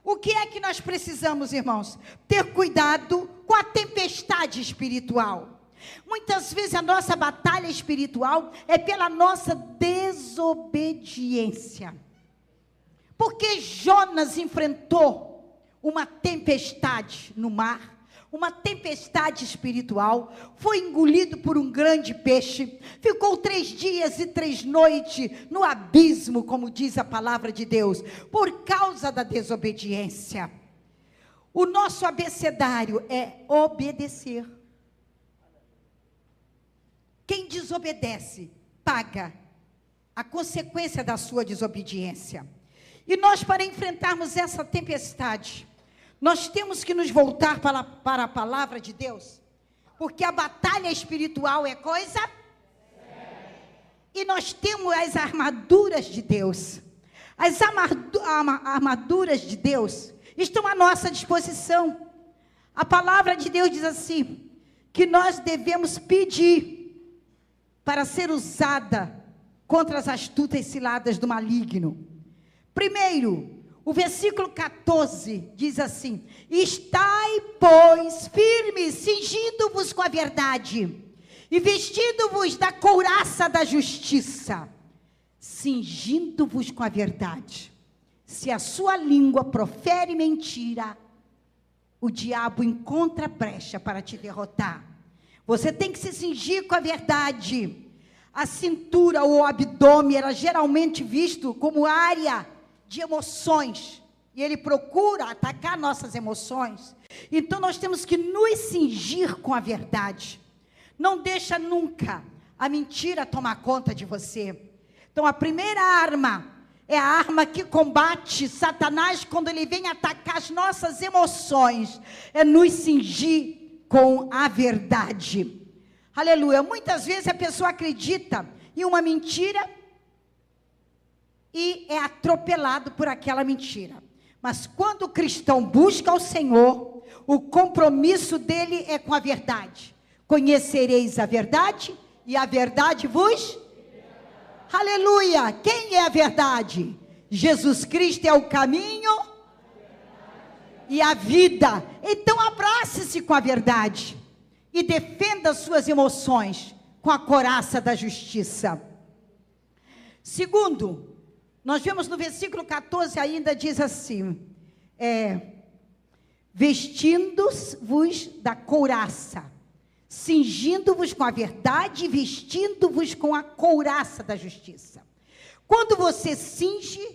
O que é que nós precisamos, irmãos? Ter cuidado com a tempestade espiritual. Muitas vezes a nossa batalha espiritual é pela nossa desobediência. Porque Jonas enfrentou uma tempestade no mar, uma tempestade espiritual, foi engolido por um grande peixe, ficou 3 dias e 3 noites no abismo, como diz a palavra de Deus, por causa da desobediência. O nosso abecedário é obedecer. Quem desobedece, paga a consequência da sua desobediência. E nós, para enfrentarmos essa tempestade, nós temos que nos voltar para a palavra de Deus, porque a batalha espiritual é coisa e nós temos as armaduras de Deus. As armaduras de Deus estão à nossa disposição. A palavra de Deus diz assim, que nós devemos pedir para ser usada contra as astutas ciladas do maligno. Primeiro, o versículo 14 diz assim: estai, pois, firmes, cingindo-vos com a verdade, e vestindo-vos da couraça da justiça. Cingindo-vos com a verdade. Se a sua língua profere mentira, o diabo encontra brecha para te derrotar. Você tem que se cingir com a verdade. A cintura ou o abdômen era geralmente visto como área de emoções, e ele procura atacar nossas emoções. Então nós temos que nos cingir com a verdade. Não deixa nunca a mentira tomar conta de você. Então a primeira arma é a arma que combate Satanás quando ele vem atacar as nossas emoções, é nos cingir com a verdade. Aleluia. Muitas vezes a pessoa acredita em uma mentira e é atropelado por aquela mentira. Mas quando o cristão busca o Senhor, o compromisso dele é com a verdade. Conhecereis a verdade e a verdade vos... Aleluia! Quem é a verdade? Jesus Cristo é o caminho e a vida. Então abrace-se com a verdade e defenda suas emoções com a couraça da justiça. Segundo, nós vemos no versículo 14 ainda diz assim, vestindo-vos da couraça, cingindo-vos com a verdade e vestindo-vos com a couraça da justiça. Quando você cinge,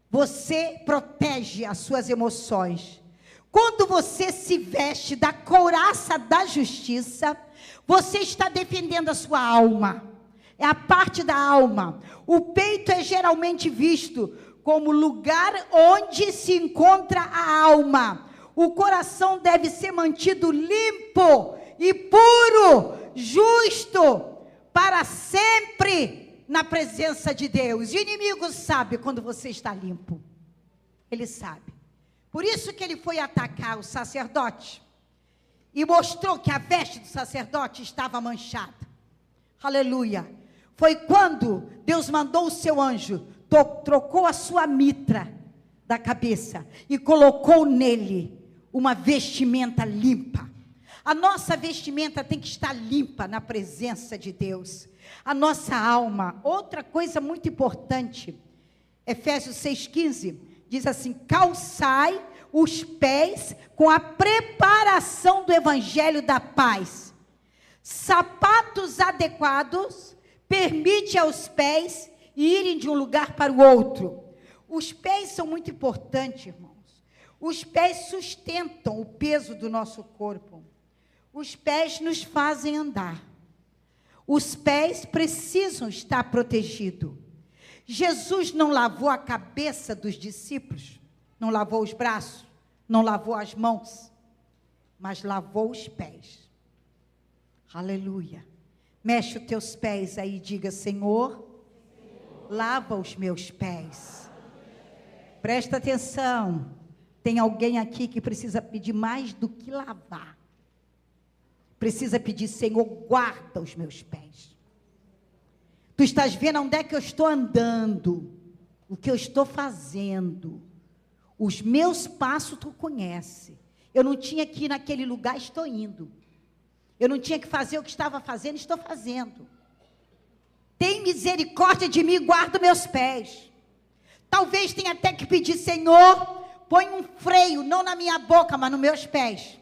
você protege as suas emoções. Quando você se veste da couraça da justiça, você está defendendo a sua alma. É a parte da alma. O peito é geralmente visto como lugar onde se encontra a alma. O coração deve ser mantido limpo e puro, justo, para sempre na presença de Deus. E o inimigo sabe quando você está limpo. Ele sabe. Por isso que ele foi atacar o sacerdote e mostrou que a veste do sacerdote estava manchada. Aleluia. Foi quando Deus mandou o seu anjo, trocou a sua mitra da cabeça e colocou nele uma vestimenta limpa. A nossa vestimenta tem que estar limpa na presença de Deus. A nossa alma, outra coisa muito importante, Efésios 6,15, diz assim: calçai os pés com a preparação do evangelho da paz. Sapatos adequados permite aos pés irem de um lugar para o outro. Os pés são muito importantes, irmãos. Os pés sustentam o peso do nosso corpo. Os pés nos fazem andar. Os pés precisam estar protegidos. Jesus não lavou a cabeça dos discípulos, não lavou os braços, não lavou as mãos, mas lavou os pés. Aleluia. Mexe os teus pés aí e diga: Senhor, lava os meus pés. Presta atenção. Tem alguém aqui que precisa pedir mais do que lavar. Precisa pedir: Senhor, guarda os meus pés. Tu estás vendo onde é que eu estou andando, o que eu estou fazendo. Os meus passos tu conhece. Eu não tinha que ir naquele lugar, estou indo. Eu não tinha que fazer o que estava fazendo, estou fazendo. Tem misericórdia de mim e guarda meus pés. Talvez tenha até que pedir: Senhor, põe um freio, não na minha boca, mas nos meus pés.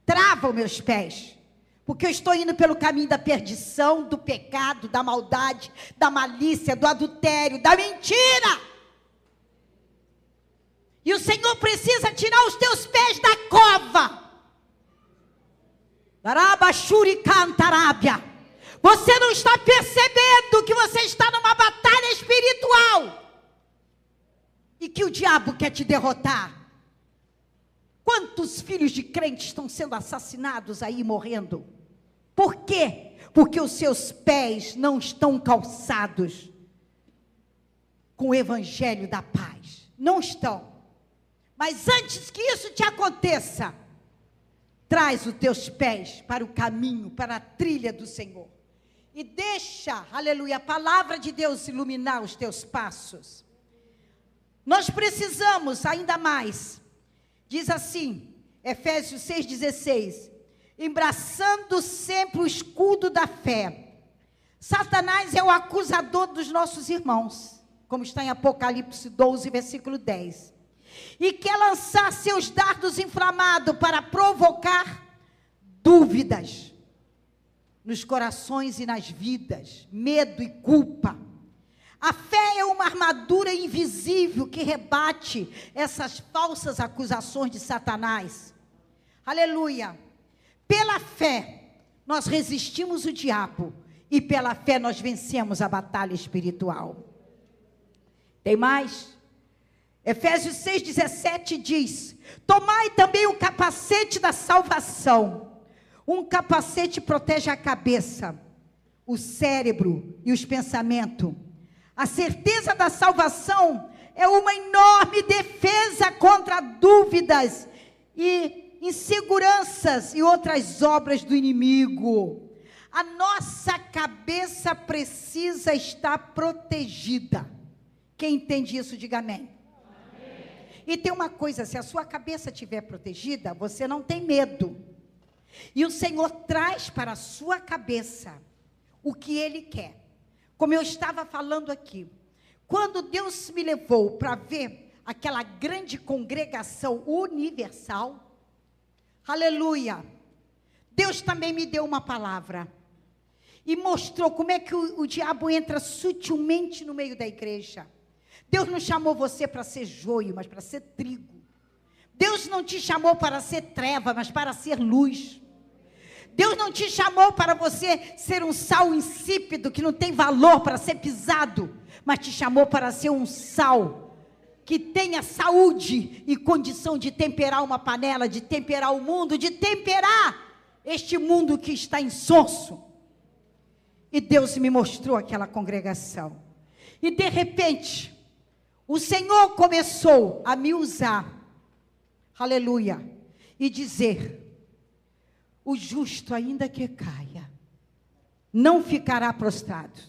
Trava os meus pés. Porque eu estou indo pelo caminho da perdição, do pecado, da maldade, da malícia, do adultério, da mentira. E o Senhor precisa tirar os teus pés da cova. Você não está percebendo que você está numa batalha espiritual. E que o diabo quer te derrotar. Quantos filhos de crentes estão sendo assassinados aí, morrendo? Por quê? Porque os seus pés não estão calçados com o evangelho da paz. Não estão. Mas antes que isso te aconteça, traz os teus pés para o caminho, para a trilha do Senhor. E deixa, aleluia, a palavra de Deus iluminar os teus passos. Nós precisamos ainda mais. Diz assim, Efésios 6,16, embraçando sempre o escudo da fé. Satanás é o acusador dos nossos irmãos, como está em Apocalipse 12, versículo 10. E quer lançar seus dardos inflamados para provocar dúvidas nos corações e nas vidas, medo e culpa. A fé é uma armadura invisível que rebate essas falsas acusações de Satanás. Aleluia. Pela fé, nós resistimos o diabo. E pela fé, nós vencemos a batalha espiritual. Tem mais? Efésios 6,17 diz: tomai também o capacete da salvação. Um capacete protege a cabeça, o cérebro e os pensamentos. A certeza da salvação é uma enorme defesa contra dúvidas e inseguranças e outras obras do inimigo. A nossa cabeça precisa estar protegida. Quem entende isso, diga amém. Amém. E tem uma coisa, se a sua cabeça estiver protegida, você não tem medo. E o Senhor traz para a sua cabeça o que Ele quer. Como eu estava falando aqui, quando Deus me levou para ver aquela grande congregação universal, aleluia, Deus também me deu uma palavra e mostrou como é que o diabo entra sutilmente no meio da igreja. Deus não chamou você para ser joio, mas para ser trigo. Deus não te chamou para ser treva, mas para ser luz. Deus não te chamou para você ser um sal insípido, que não tem valor para ser pisado, mas te chamou para ser um sal que tenha saúde e condição de temperar uma panela, de temperar o mundo, de temperar este mundo que está insonso. E Deus me mostrou aquela congregação. E de repente, o Senhor começou a me usar, aleluia, e dizer: o justo, ainda que caia, não ficará prostrado.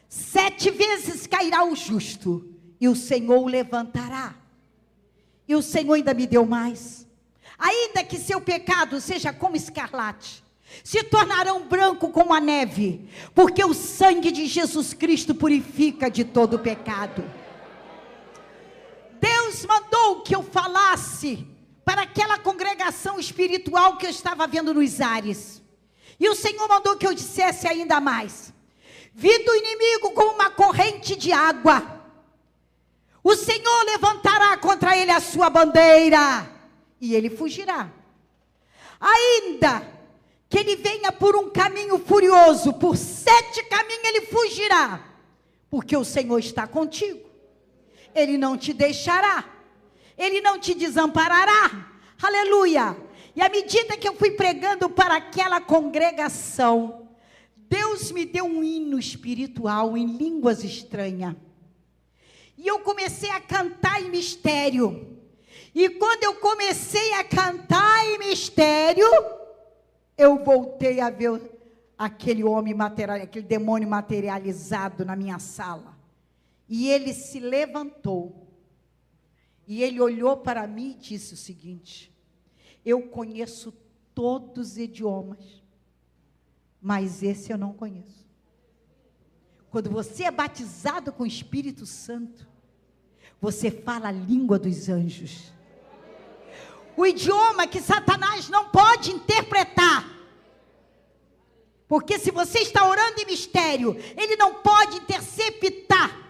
7 vezes cairá o justo, e o Senhor o levantará. E o Senhor ainda me deu mais. Ainda que seu pecado seja como escarlate, se tornarão branco como a neve, porque o sangue de Jesus Cristo purifica de todo pecado. Deus mandou que eu falasse para aquela congregação espiritual que eu estava vendo nos ares. E o Senhor mandou que eu dissesse ainda mais: vindo o inimigo como uma corrente de água, o Senhor levantará contra ele a sua bandeira, e ele fugirá. Ainda que ele venha por um caminho furioso, por 7 caminhos ele fugirá, porque o Senhor está contigo. Ele não te deixará, ele não te desamparará. Aleluia! E à medida que eu fui pregando para aquela congregação, Deus me deu um hino espiritual em línguas estranhas. E eu comecei a cantar em mistério. E quando eu comecei a cantar em mistério, eu voltei a ver aquele homem material, aquele demônio materializado na minha sala. E ele se levantou. E ele olhou para mim e disse o seguinte: eu conheço todos os idiomas, mas esse eu não conheço. Quando você é batizado com o Espírito Santo, você fala a língua dos anjos. O idioma que Satanás não pode interpretar. Porque se você está orando em mistério, ele não pode interceptar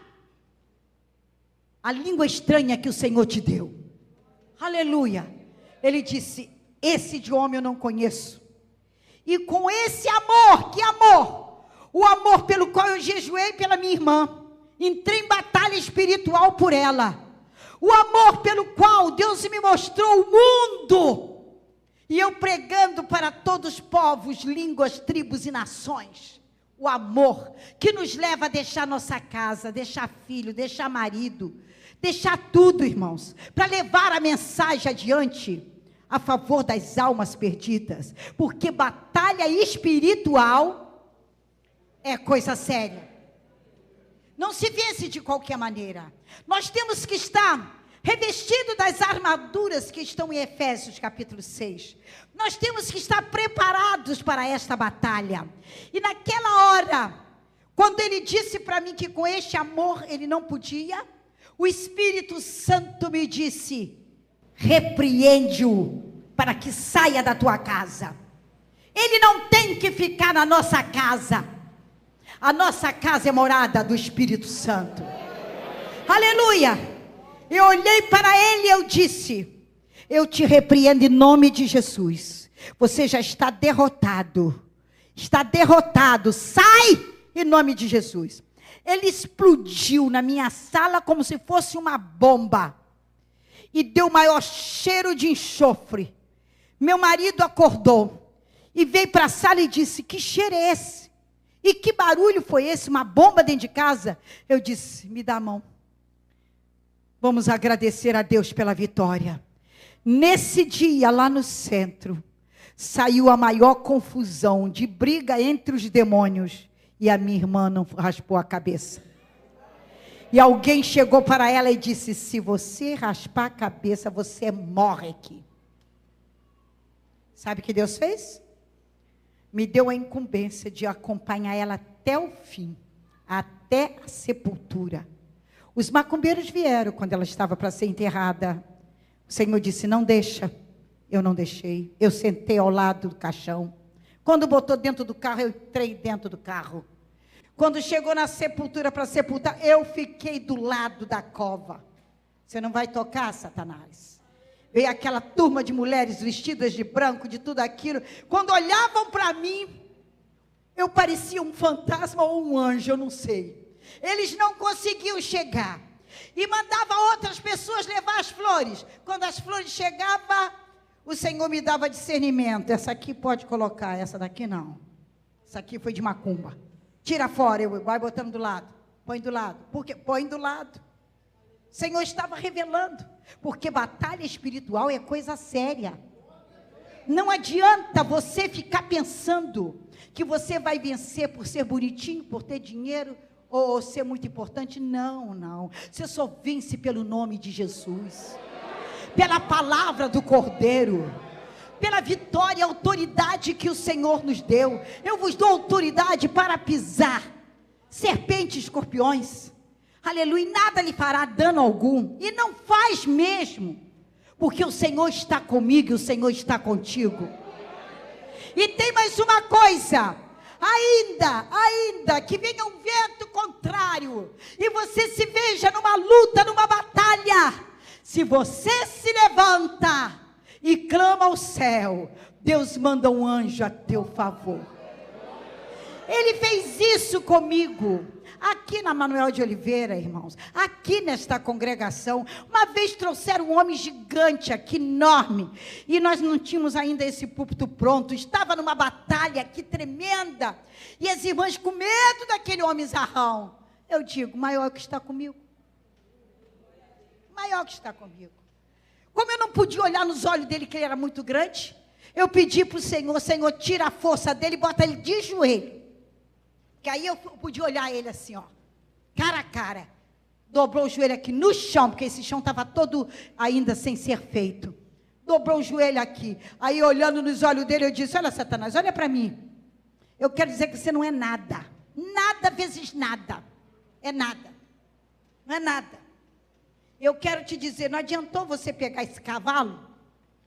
a língua estranha que o Senhor te deu. Aleluia. Ele disse: esse idioma eu não conheço. E com esse amor, que amor? O amor pelo qual eu jejuei pela minha irmã, entrei em batalha espiritual por ela. O amor pelo qual Deus me mostrou o mundo. E eu pregando para todos os povos, línguas, tribos e nações. O amor que nos leva a deixar nossa casa, deixar filho, deixar marido, deixar tudo, irmãos, para levar a mensagem adiante a favor das almas perdidas. Porque batalha espiritual é coisa séria. Não se vence de qualquer maneira. Nós temos que estar revestidos das armaduras que estão em Efésios capítulo 6. Nós temos que estar preparados para esta batalha. E naquela hora, quando ele disse para mim que com este amor ele não podia, o Espírito Santo me disse: repreende-o para que saia da tua casa. Ele não tem que ficar na nossa casa. A nossa casa é morada do Espírito Santo. Aleluia! Eu olhei para ele e eu disse: eu te repreendo em nome de Jesus. Você já está derrotado. Está derrotado. Sai em nome de Jesus. Ele explodiu na minha sala como se fosse uma bomba. E deu maior cheiro de enxofre. Meu marido acordou e veio para a sala e disse: que cheiro é esse? E que barulho foi esse? Uma bomba dentro de casa? Eu disse: me dá a mão. Vamos agradecer a Deus pela vitória. Nesse dia, lá no centro, saiu a maior confusão de briga entre os demônios. E a minha irmã não raspou a cabeça. E alguém chegou para ela e disse: se você raspar a cabeça, você morre aqui. Sabe o que Deus fez? Me deu a incumbência de acompanhar ela até o fim, até a sepultura. Os macumbeiros vieram quando ela estava para ser enterrada. O Senhor disse: não deixa. Eu não deixei. Eu sentei ao lado do caixão. Quando botou dentro do carro, eu entrei dentro do carro. Quando chegou na sepultura para sepultar, eu fiquei do lado da cova. Você não vai tocar, Satanás? Veio aquela turma de mulheres vestidas de branco, de tudo aquilo. Quando olhavam para mim, eu parecia um fantasma ou um anjo, eu não sei. Eles não conseguiam chegar. E mandava outras pessoas levar as flores. Quando as flores chegavam, o Senhor me dava discernimento. Essa aqui pode colocar, essa daqui não. Essa aqui foi de macumba. Tira fora, eu vai botando do lado. Põe do lado. Por quê? Põe do lado. O Senhor estava revelando. Porque batalha espiritual é coisa séria. Não adianta você ficar pensando que você vai vencer por ser bonitinho, por ter dinheiro ou ser muito importante. Não, não. Você só vence pelo nome de Jesus, pela palavra do Cordeiro, pela vitória e autoridade que o Senhor nos deu. Eu vos dou autoridade para pisar serpentes e escorpiões. Aleluia, e nada lhe fará dano algum. E não faz mesmo, porque o Senhor está comigo e o Senhor está contigo. E tem mais uma coisa. Ainda que venha um vento contrário e você se veja numa luta, numa batalha, se você se levanta e clama ao céu, Deus manda um anjo a teu favor. Ele fez isso comigo, aqui na Manuel de Oliveira, irmãos, aqui nesta congregação. Uma vez trouxeram um homem gigante aqui, enorme, e nós não tínhamos ainda esse púlpito pronto, estava numa batalha aqui tremenda, e as irmãs com medo daquele homem zarrão. Eu digo, maior que está comigo, maior que está comigo. Como eu não podia olhar nos olhos dele, que ele era muito grande, eu pedi para o Senhor, Senhor, tira a força dele e bota ele de joelho. Que aí eu podia olhar ele assim, ó, cara a cara. Dobrou o joelho aqui no chão, porque esse chão estava todo ainda sem ser feito. Dobrou o joelho aqui. Aí olhando nos olhos dele, eu disse, olha, Satanás, olha para mim. Eu quero dizer que você não é nada. Nada vezes nada. É nada. Não é nada. Eu quero te dizer, não adiantou você pegar esse cavalo,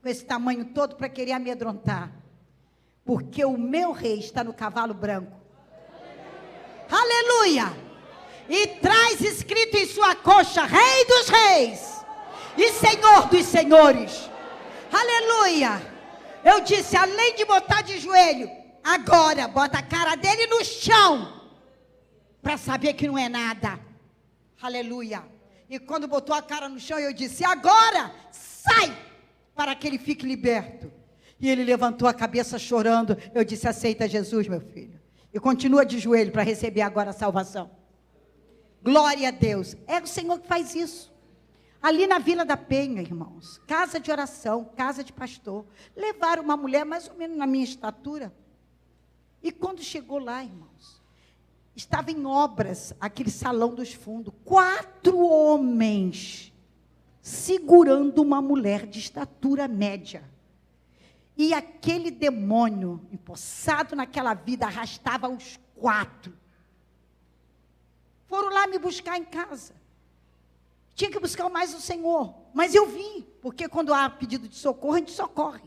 com esse tamanho todo, para querer amedrontar. Porque o meu rei está no cavalo branco. Aleluia! E traz escrito em sua coxa, Rei dos Reis e Senhor dos Senhores. Aleluia! Eu disse, além de botar de joelho, agora bota a cara dele no chão, para saber que não é nada. Aleluia! E quando botou a cara no chão, eu disse, agora sai, para que ele fique liberto. E ele levantou a cabeça chorando. Eu disse, aceita Jesus, meu filho. E continua de joelho para receber agora a salvação. Glória a Deus. É o Senhor que faz isso. Ali na Vila da Penha, irmãos, casa de oração, casa de pastor, levaram uma mulher mais ou menos na minha estatura. E quando chegou lá, irmãos, estava em obras aquele salão dos fundos, 4 homens segurando uma mulher de estatura média. E aquele demônio, empossado naquela vida, arrastava os 4. Foram lá me buscar em casa. Tinha que buscar mais o Senhor. Mas eu vim, porque quando há pedido de socorro, a gente socorre.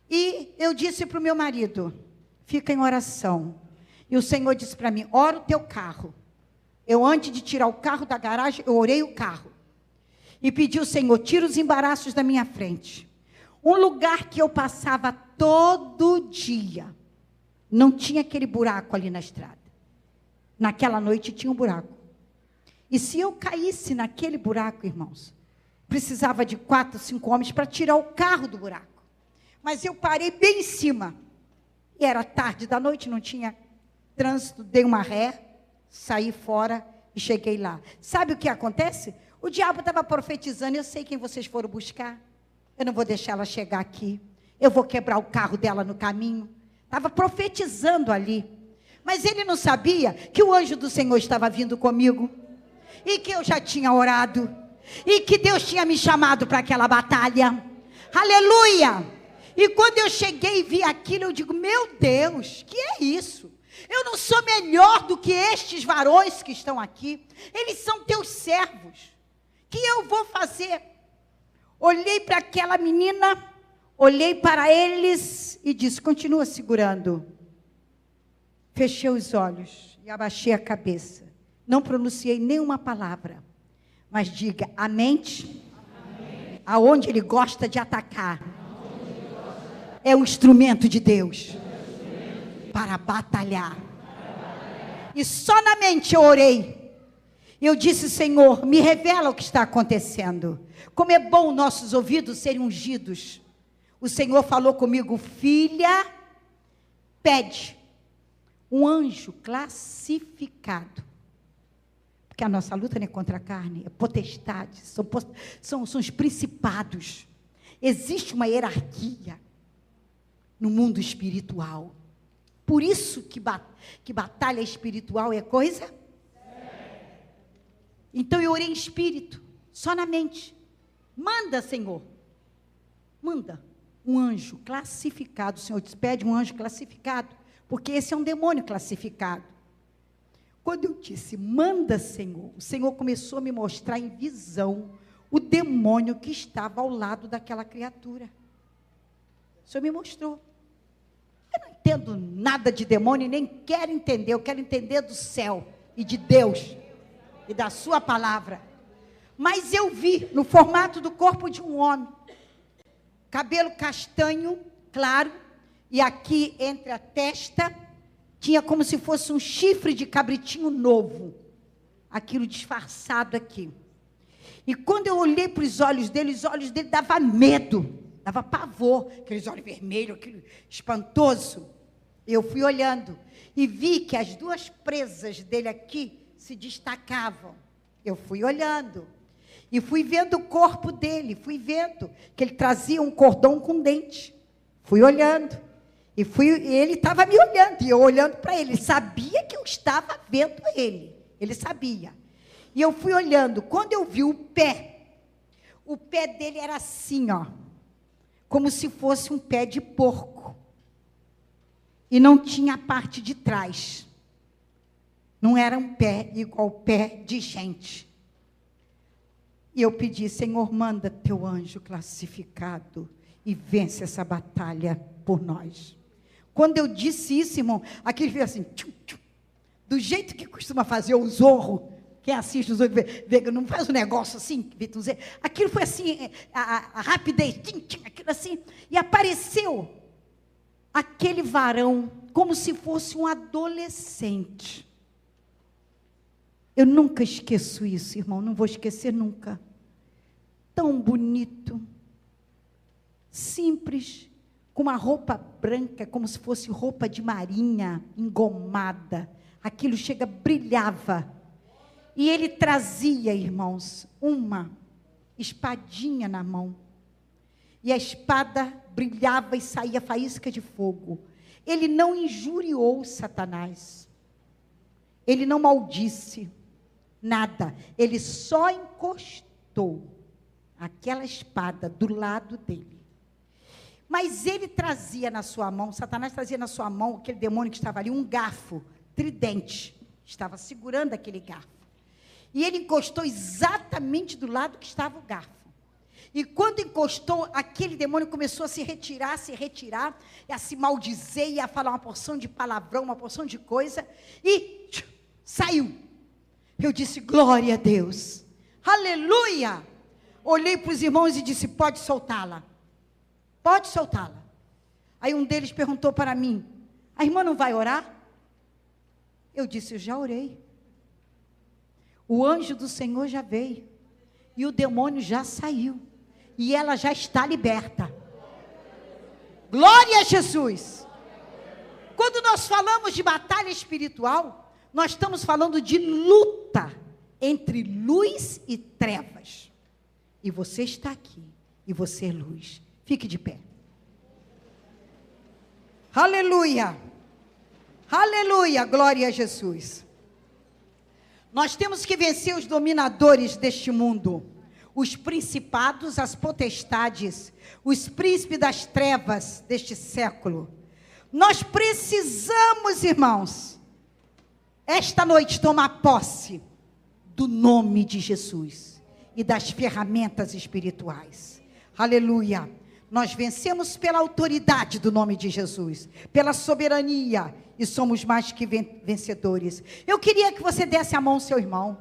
E eu disse para o meu marido, fica em oração. E o Senhor disse para mim, ora o teu carro. Eu, antes de tirar o carro da garagem, eu orei o carro. E pedi ao Senhor, tira os embaraços da minha frente. Um lugar que eu passava todo dia, não tinha aquele buraco ali na estrada. Naquela noite tinha um buraco. E se eu caísse naquele buraco, irmãos, precisava de 4, 5 homens para tirar o carro do buraco. Mas eu parei bem em cima. E era tarde da noite, não tinha trânsito, dei uma ré, saí fora e cheguei lá. Sabe o que acontece? O diabo estava profetizando, eu sei quem vocês foram buscar. Eu não vou deixar ela chegar aqui. Eu vou quebrar o carro dela no caminho. Estava profetizando ali. Mas ele não sabia que o anjo do Senhor estava vindo comigo. E que eu já tinha orado. E que Deus tinha me chamado para aquela batalha. Aleluia! E quando eu cheguei e vi aquilo, eu digo, meu Deus, que é isso? Eu não sou melhor do que estes varões que estão aqui. Eles são teus servos. Que eu vou fazer? Olhei para aquela menina, olhei para eles e disse, continua segurando. Fechei os olhos e abaixei a cabeça. Não pronunciei nenhuma palavra. Mas diga, a mente, aonde ele gosta de atacar, é o instrumento de Deus para batalhar. E só na mente eu orei. Eu disse, Senhor, me revela o que está acontecendo. Como é bom nossos ouvidos serem ungidos. O Senhor falou comigo, filha, pede um anjo classificado. Porque a nossa luta não é contra a carne, é potestade, são os principados. Existe uma hierarquia no mundo espiritual. Por isso que batalha espiritual é coisa? Então eu orei em espírito, só na mente. Manda, Senhor. Manda um anjo classificado. O Senhor te pede um anjo classificado, porque esse é um demônio classificado. Quando eu disse, manda, Senhor, o Senhor começou a me mostrar em visão o demônio que estava ao lado daquela criatura. O Senhor me mostrou. Eu não entendo nada de demônio e nem quero entender. Eu quero entender do céu e de Deus e da sua palavra. Mas eu vi no formato do corpo de um homem, cabelo castanho, claro, e aqui entre a testa tinha como se fosse um chifre de cabritinho novo, aquilo disfarçado aqui. E quando eu olhei para os olhos dele dava medo, dava pavor, aqueles olhos vermelhos, aquele espantoso. Eu fui olhando e vi que as duas presas dele aqui se destacavam. Eu fui olhando e fui vendo o corpo dele, fui vendo que ele trazia um cordão com dente. Fui olhando e ele estava me olhando e eu olhando para ele. Ele sabia que eu estava vendo ele, ele sabia. E eu fui olhando. Quando eu vi o pé dele era assim, ó, como se fosse um pé de porco. E não tinha a parte de trás. Não era um pé igual pé de gente. E eu pedi, Senhor, manda teu anjo classificado e vence essa batalha por nós. Quando eu disse isso, irmão, aquele fez assim, tchum, tchum, do jeito que costuma fazer o Zorro. Quem assiste os outros, não faz um negócio assim, aquilo foi assim, a rapidez, aquilo assim, e apareceu aquele varão, como se fosse um adolescente. Eu nunca esqueço isso, irmão, não vou esquecer nunca. Tão bonito, simples, com uma roupa branca, como se fosse roupa de marinha, engomada, aquilo brilhava. E ele trazia, irmãos, uma espadinha na mão. E a espada brilhava e saía faísca de fogo. Ele não injuriou Satanás. Ele não maldisse nada. Ele só encostou aquela espada do lado dele. Mas ele trazia na sua mão, Satanás trazia na sua mão, aquele demônio que estava ali, um garfo tridente. Estava segurando aquele garfo. E ele encostou exatamente do lado que estava o garfo. E quando encostou, aquele demônio começou a se retirar, e a se maldizer, e a falar uma porção de palavrão, uma porção de coisa, e saiu. Eu disse, glória a Deus, aleluia. Olhei para os irmãos e disse, pode soltá-la. Pode soltá-la. Aí um deles perguntou para mim, a irmã não vai orar? Eu disse, eu já orei. O anjo do Senhor já veio. E o demônio já saiu. E ela já está liberta. Glória a Jesus. Quando nós falamos de batalha espiritual, nós estamos falando de luta entre luz e trevas. E você está aqui. E você é luz. Fique de pé. Aleluia. Aleluia. Glória a Jesus. Nós temos que vencer os dominadores deste mundo, os principados, as potestades, os príncipes das trevas deste século. Nós precisamos, irmãos, esta noite tomar posse do nome de Jesus e das ferramentas espirituais. Aleluia. Nós vencemos pela autoridade do nome de Jesus, pela soberania, e somos mais que vencedores. Eu queria que você desse a mão ao seu irmão,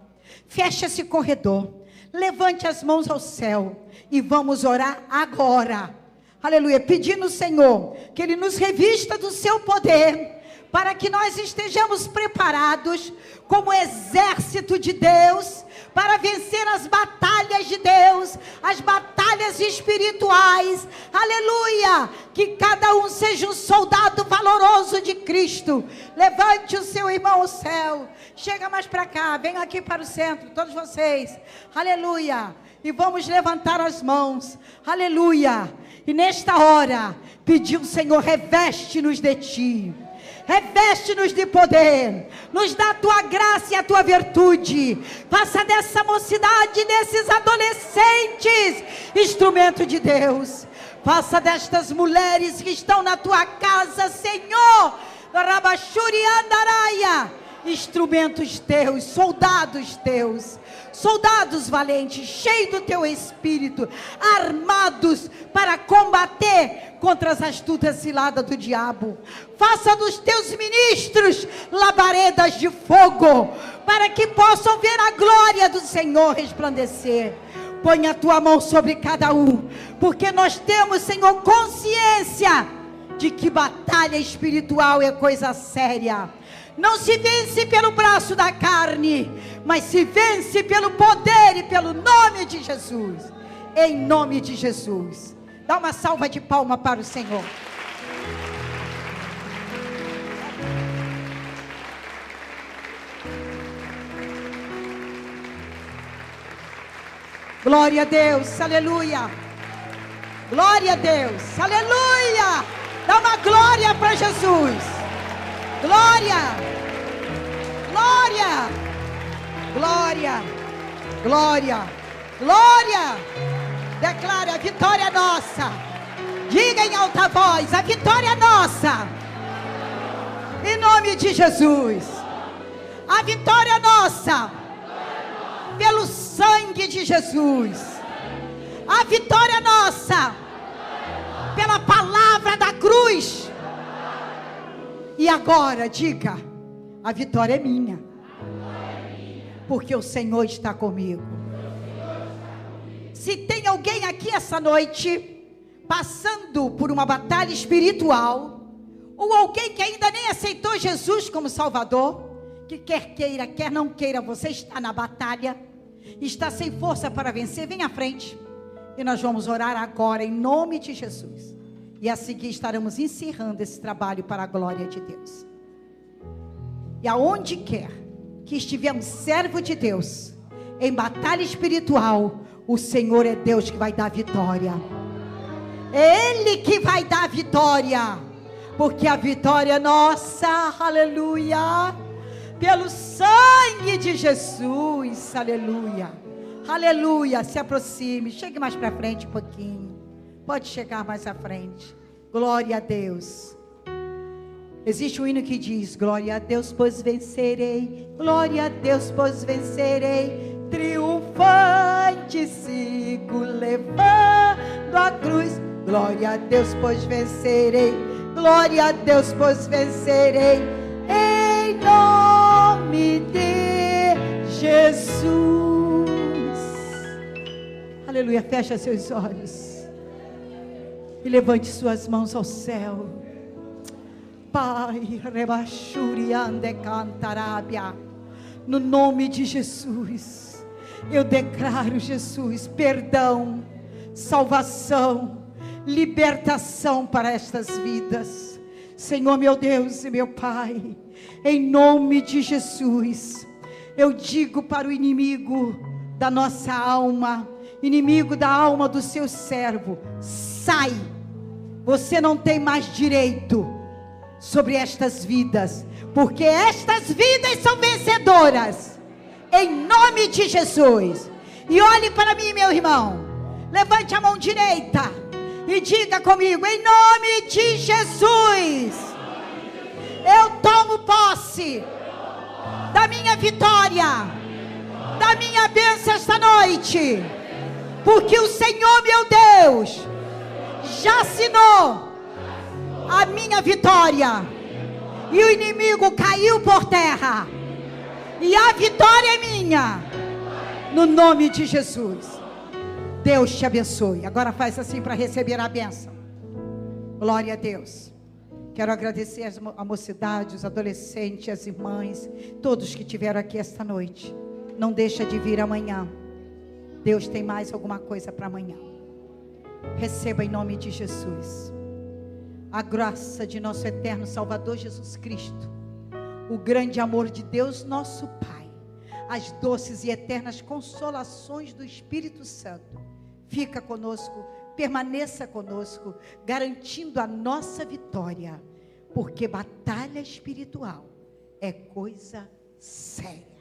feche esse corredor, levante as mãos ao céu, e vamos orar agora, aleluia, pedindo ao Senhor, que Ele nos revista do seu poder, para que nós estejamos preparados, como exército de Deus, para vencer as batalhas de Deus, as batalhas espirituais, aleluia, que cada um seja um soldado valoroso de Cristo. Levante o seu irmão ao céu, chega mais para cá, venha aqui para o centro, todos vocês, aleluia, e vamos levantar as mãos, aleluia, e nesta hora, pedir ao Senhor, reveste-nos de Ti, Reveste-nos de poder, nos dá a tua graça e a tua virtude. Faça dessa mocidade, desses adolescentes, instrumento de Deus. Faça destas mulheres que estão na tua casa, Senhor, Rabachuri Andaraia, instrumentos teus, soldados valentes, cheios do teu espírito, armados para combater contra as astutas ciladas do diabo. Faça dos teus ministros labaredas de fogo, para que possam ver a glória do Senhor resplandecer. Põe a tua mão sobre cada um, porque nós temos, Senhor, consciência de que batalha espiritual é coisa séria. Não se vence pelo braço da carne, mas se vence pelo poder e pelo nome de Jesus. Em nome de Jesus. Dá uma salva de palmas para o Senhor. Glória a Deus, aleluia. Glória a Deus, aleluia. Dá uma glória para Jesus. Glória, glória, glória, glória, glória. Declare: a vitória é nossa. Diga em alta voz: a vitória é nossa. Em nome de Jesus. A vitória é nossa. Pelo sangue de Jesus. A vitória é nossa. Pela palavra da cruz. E agora diga: a vitória é minha, porque o Senhor está comigo. Se tem alguém aqui essa noite passando por uma batalha espiritual, ou alguém que ainda nem aceitou Jesus como Salvador, que quer queira, quer não queira, você está na batalha, está sem força para vencer, vem à frente e nós vamos orar agora em nome de Jesus. E a seguir estaremos encerrando esse trabalho para a glória de Deus. E aonde quer que estiver um servo de Deus em batalha espiritual, o Senhor é Deus que vai dar vitória. É Ele que vai dar vitória, porque a vitória é nossa, aleluia, pelo sangue de Jesus, aleluia, aleluia. Se aproxime, chegue mais para frente um pouquinho. Pode chegar mais à frente. Glória a Deus. Existe um hino que diz: glória a Deus, pois vencerei. Glória a Deus, pois vencerei. Triunfante sigo levando a cruz. Glória a Deus, pois vencerei. Glória a Deus, pois vencerei. Em nome de Jesus. Aleluia. Fecha seus olhos e levante suas mãos ao céu. Pai, rebachuriande cantarabia, no nome de Jesus, eu declaro, Jesus, perdão, salvação, libertação para estas vidas. Senhor, meu Deus e meu Pai, em nome de Jesus, eu digo para o inimigo da nossa alma, inimigo da alma do seu servo: sai. Você não tem mais direito sobre estas vidas, porque estas vidas são vencedoras, em nome de Jesus. E olhe para mim, meu irmão, levante a mão direita e diga comigo: em nome de Jesus, eu tomo posse da minha vitória, da minha bênção esta noite, porque o Senhor, meu Deus, já assinou a minha vitória, e o inimigo caiu por terra, e a vitória é minha, no nome de Jesus. Deus te abençoe. Agora faz assim para receber a bênção. Glória a Deus. Quero agradecer a mocidade, os adolescentes, as irmãs, todos que estiveram aqui esta noite. Não deixa de vir amanhã. Deus tem mais alguma coisa para amanhã. Receba em nome de Jesus a graça de nosso eterno Salvador Jesus Cristo, o grande amor de Deus nosso Pai, as doces e eternas consolações do Espírito Santo. Fica conosco, permaneça conosco, garantindo a nossa vitória, Porque batalha espiritual é coisa séria.